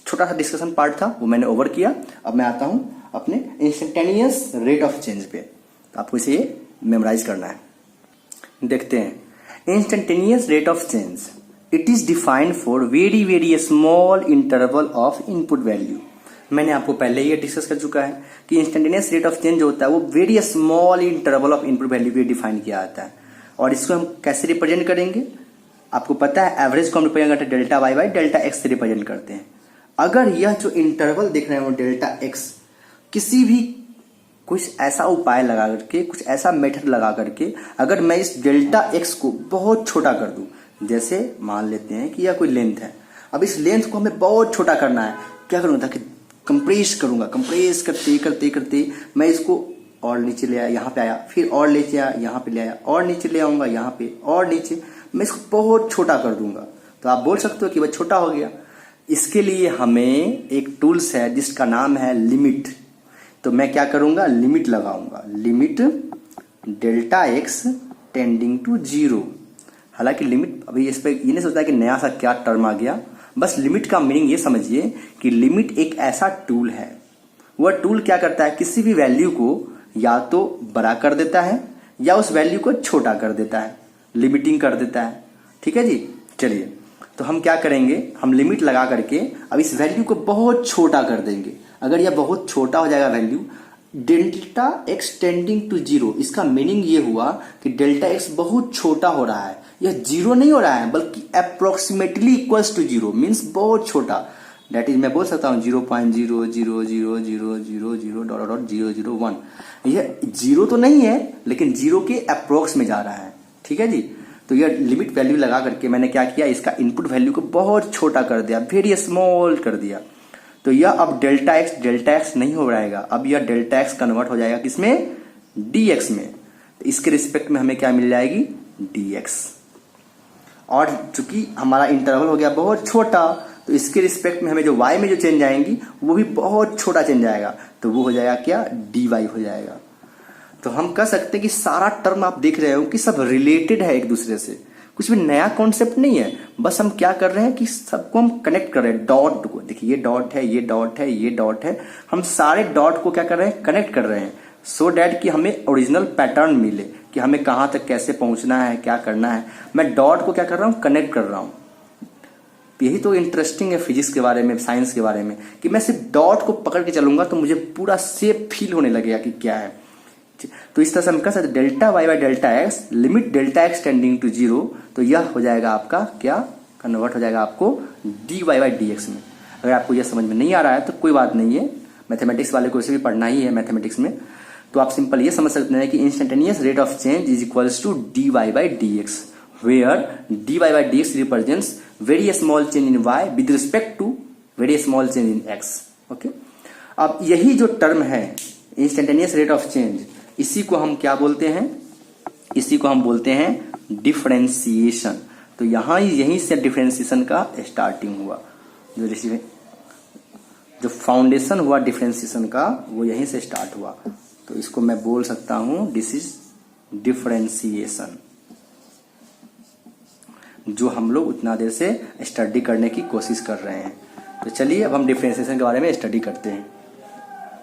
छोटा सा डिस्कशन पार्ट था, वो मैंने ओवर किया। अब मैं आता हूं अपने इंस्टेंटेनियस रेट ऑफ चेंज पे, तो आपको इसे मेमोराइज करना है। देखते हैं, instantaneous rate of change, it is defined for very very small interval of input value. मैंने आपको पहले ही डिस्कस कर चुका है कि इंस्टेंटेनियस रेट ऑफ चेंज होता है वो very small interval of input value पे डिफाइन किया जाता है। और इसको हम कैसे रिप्रेजेंट करेंगे? आपको पता है एवरेज को हम रिप्रेजेंट करते हैं delta Y by delta X से रिप्रेजेंट करते हैं। अगर यह जो इंटरवल देख रहे हैं वो डेल्टा एक्स, किसी भी कुछ ऐसा उपाय लगा करके, कुछ ऐसा मेथड लगा करके अगर मैं इस डेल्टा एक्स को बहुत छोटा कर दूं, जैसे मान लेते हैं कि यह कोई लेंथ है, अब इस लेंथ को हमें बहुत छोटा करना है, क्या करूंगा? ताकि कंप्रेस करूंगा, कंप्रेस करते करते करते मैं इसको और नीचे ले आया, यहाँ पे आया, फिर और नीचे आया, यहाँ पे ले आया, और नीचे ले आऊंगा, यहाँ पे और नीचे, मैं इसको बहुत छोटा कर दूंगा। तो आप बोल सकते हो कि वह छोटा हो गया। इसके लिए हमें एक टूल्स है जिसका नाम है लिमिट। तो मैं क्या करूंगा? लिमिट लगाऊंगा, limit delta X tending to 0। हालांकि लिमिट अभी इस पे ये नहीं सोचता है कि नया सा क्या टर्म आ गया, बस लिमिट का मीनिंग ये समझिए कि लिमिट एक ऐसा टूल है, वह टूल क्या करता है? किसी भी वैल्यू को या तो बड़ा कर देता है या उस वैल्यू को छोटा कर देता है, लिमिटिंग कर देता है। ठीक है जी, चलिए तो हम क्या करेंगे? हम लिमिट लगा करके अब इस वैल्यू को बहुत छोटा कर देंगे। अगर यह बहुत छोटा हो जाएगा value delta X tending to 0, इसका मीनिंग ये हुआ कि डेल्टा एक्स बहुत छोटा हो रहा है, यह 0 नहीं हो रहा है बल्कि अप्रोक्सीमेटली इक्वल्स टू 0, मीन्स बहुत छोटा। दैट इज मैं बोल सकता हूँ 0.0000000.001। यह 0 तो नहीं है लेकिन 0 के अप्रोक्स में जा रहा है। ठीक है जी, तो यह लिमिट वैल्यू लगा करके मैंने क्या किया? इसका इनपुट वैल्यू को बहुत छोटा कर दिया, वेरी स्मॉल कर दिया। तो यह अब डेल्टा एक्स नहीं हो रहेगा, अब यह डेल्टा एक्स कन्वर्ट हो जाएगा किसमें? dx में। तो इसके रिस्पेक्ट में हमें क्या मिल जाएगी? dx। और चूंकि हमारा इंटरवल हो गया बहुत छोटा, तो इसके रिस्पेक्ट में हमें जो y में जो चेंज आएंगी वो भी बहुत छोटा चेंज आएगा, तो वो हो जाएगा क्या? dy हो जाएगा। तो हम कह सकते हैं कि सारा टर्म आप देख रहे हो कि सब रिलेटेड है एक दूसरे से, कुछ भी नया कॉन्सेप्ट नहीं है, बस हम क्या कर रहे हैं कि सबको हम कनेक्ट कर रहे हैं डॉट को। देखिए ये डॉट है, ये डॉट है, ये डॉट है, हम सारे डॉट को क्या कर रहे हैं, कनेक्ट कर रहे हैं, सो डैट कि हमें ओरिजिनल पैटर्न मिले कि हमें कहाँ तक कैसे पहुंचना है, क्या करना है। मैं डॉट को क्या कर रहा हूँ, कनेक्ट कर रहा हूँ। यही तो इंटरेस्टिंग है फिजिक्स के बारे में, साइंस के बारे में, कि मैं सिर्फ डॉट को पकड़ के चलूंगा तो मुझे पूरा सेप फील होने लगेगा कि क्या है। तो इस तरह से हम कह सकते delta Y by delta X, limit delta X tending to 0, तो यह हो जाएगा आपका क्या, कन्वर्ट हो जाएगा आपको D Y by D X में। अगर आपको यह समझ में नहीं आ रहा है तो कोई बात नहीं है, मैथमेटिक्स वाले को इसे भी पढ़ना ही है मैथमेटिक्स में, तो आप सिंपल ये समझ सकते हैं कि instantaneous rate of change is equals to D Y by D X, where D Y by D X represents very small change in Y with respect to very small change in X. Okay, अब यही जो term है instantaneous rate of change, इसी को हम क्या बोलते हैं, इसी को हम बोलते हैं डिफरेंशिएशन। तो यहां यहीं से डिफरेंशिएशन का स्टार्टिंग हुआ, जो फाउंडेशन हुआ डिफरेंशिएशन का वो यहीं से स्टार्ट हुआ। तो इसको मैं बोल सकता हूं दिस इज डिफरेंशिएशन, जो हम लोग उतना देर से स्टडी करने की कोशिश कर रहे हैं। तो चलिए अब हम डिफरेंशिएशन के बारे में स्टडी करते हैं,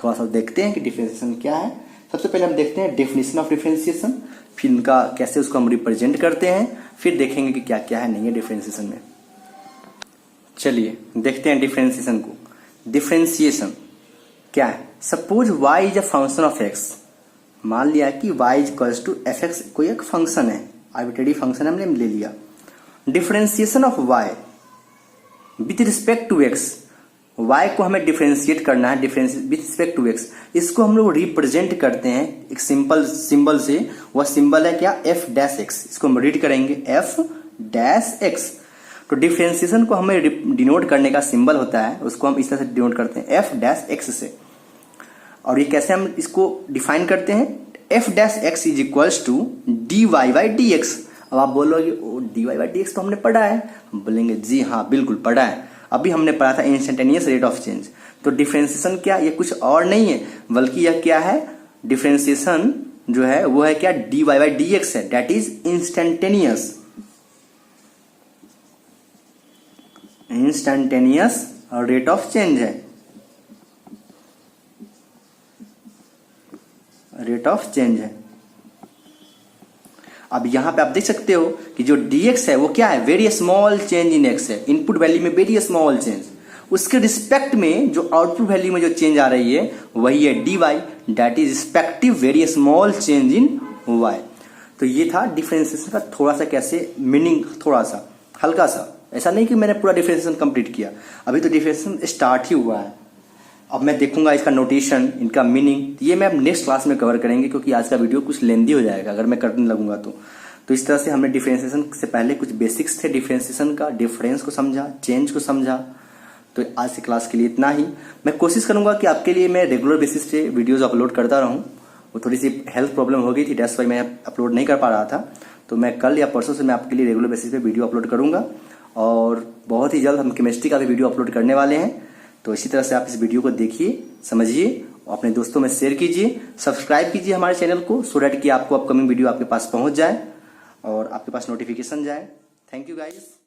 थोड़ा सा देखते हैं कि डिफरेंशिएशन क्या है। सबसे पहले हम देखते हैं डेफिनेशन ऑफ डिफरेंशिएशन, फिर इनका कैसे उसको हम रिप्रेजेंट करते हैं, फिर देखेंगे कि क्या क्या है नहीं है डिफरेंशिएशन में। चलिए देखते हैं डिफरेंशिएशन को। डिफरेंशिएशन क्या है, suppose y is a function of x, मान लिया कि y is equals to F X, कोई एक फंक्शन है, आर्बिट्रेरी फंक्शन हमने ले लिया। Differentiation of y with respect to x, y को हमें डिफरेंशिएट करना है विथ रिस्पेक्ट टू x, इसको हम लोग रिप्रेजेंट करते हैं एक सिंपल सिंबल से, वह सिंबल है क्या, f डैश x, इसको हम रीड करेंगे f डैश x। तो डिफरेंशिएशन को हमें डिनोट करने का सिंबल होता है, उसको हम इस तरह से डिनोट करते हैं f डैश x से। और ये कैसे हम इसको डिफाइन करते हैं, f dash x is equals to dy by D X. अब आप बोलोगे dy बाई डी एक्स तो हमने पढ़ा है, हम बोलेंगे जी हाँ बिल्कुल पढ़ा है, अभी हमने पढ़ा था इंस्टेंटेनियस रेट ऑफ चेंज। तो डिफरेंशिएशन क्या, ये कुछ और नहीं है बल्कि यह क्या है, डिफरेंशिएशन जो है वो है क्या, dy बाई डी एक्स है, दैट is instantaneous rate of change है, रेट ऑफ चेंज है। अब यहां पे आप देख सकते हो कि जो dx है वो क्या है, very small change in x है, इनपुट वैल्यू में वेरी स्मॉल चेंज, उसके रिस्पेक्ट में जो आउटपुट वैल्यू में जो चेंज आ रही है वही है dy, that is respective very small change in y। तो ये था डिफरेंशिएशन का थोड़ा सा कैसे मीनिंग, थोड़ा सा हल्का सा, ऐसा नहीं कि मैंने पूरा डिफरेंशिएशन कंप्लीट किया, अभी तो डिफरेंशिएशन स्टार्ट ही हुआ है। अब मैं देखूंगा इसका नोटेशन, इनका मीनिंग, ये मैं अब नेक्स्ट क्लास में कवर करेंगे क्योंकि आज का वीडियो कुछ लेंदी हो जाएगा अगर मैं करने लगूंगा तो इस तरह से हमने डिफरेंशिएशन से पहले कुछ बेसिक्स थे डिफरेंशिएशन का, डिफरेंस को समझा, चेंज को समझा। तो आज की क्लास के लिए इतना ही। मैं कोशिश करूंगा कि आपके लिए मैं रेगुलर बेसिस पे वीडियोज अपलोड करता रहूं। वो थोड़ी सी हेल्थ प्रॉब्लम हो गई थी, दैट्स व्हाई मैं अपलोड नहीं कर पा रहा था, तो मैं कल या परसों से मैं आपके लिए रेगुलर बेसिस पे वीडियो अपलोड करूंगा। और बहुत ही जल्द हम केमिस्ट्री का भी वीडियो अपलोड करने वाले हैं। तो इसी तरह से आप इस वीडियो को देखिए, समझिए, अपने दोस्तों में शेयर कीजिए, सब्सक्राइब कीजिए हमारे चैनल को, सो डैट कि आपको अपकमिंग वीडियो आपके पास पहुंच जाए और आपके पास नोटिफिकेशन जाए। Thank you guys.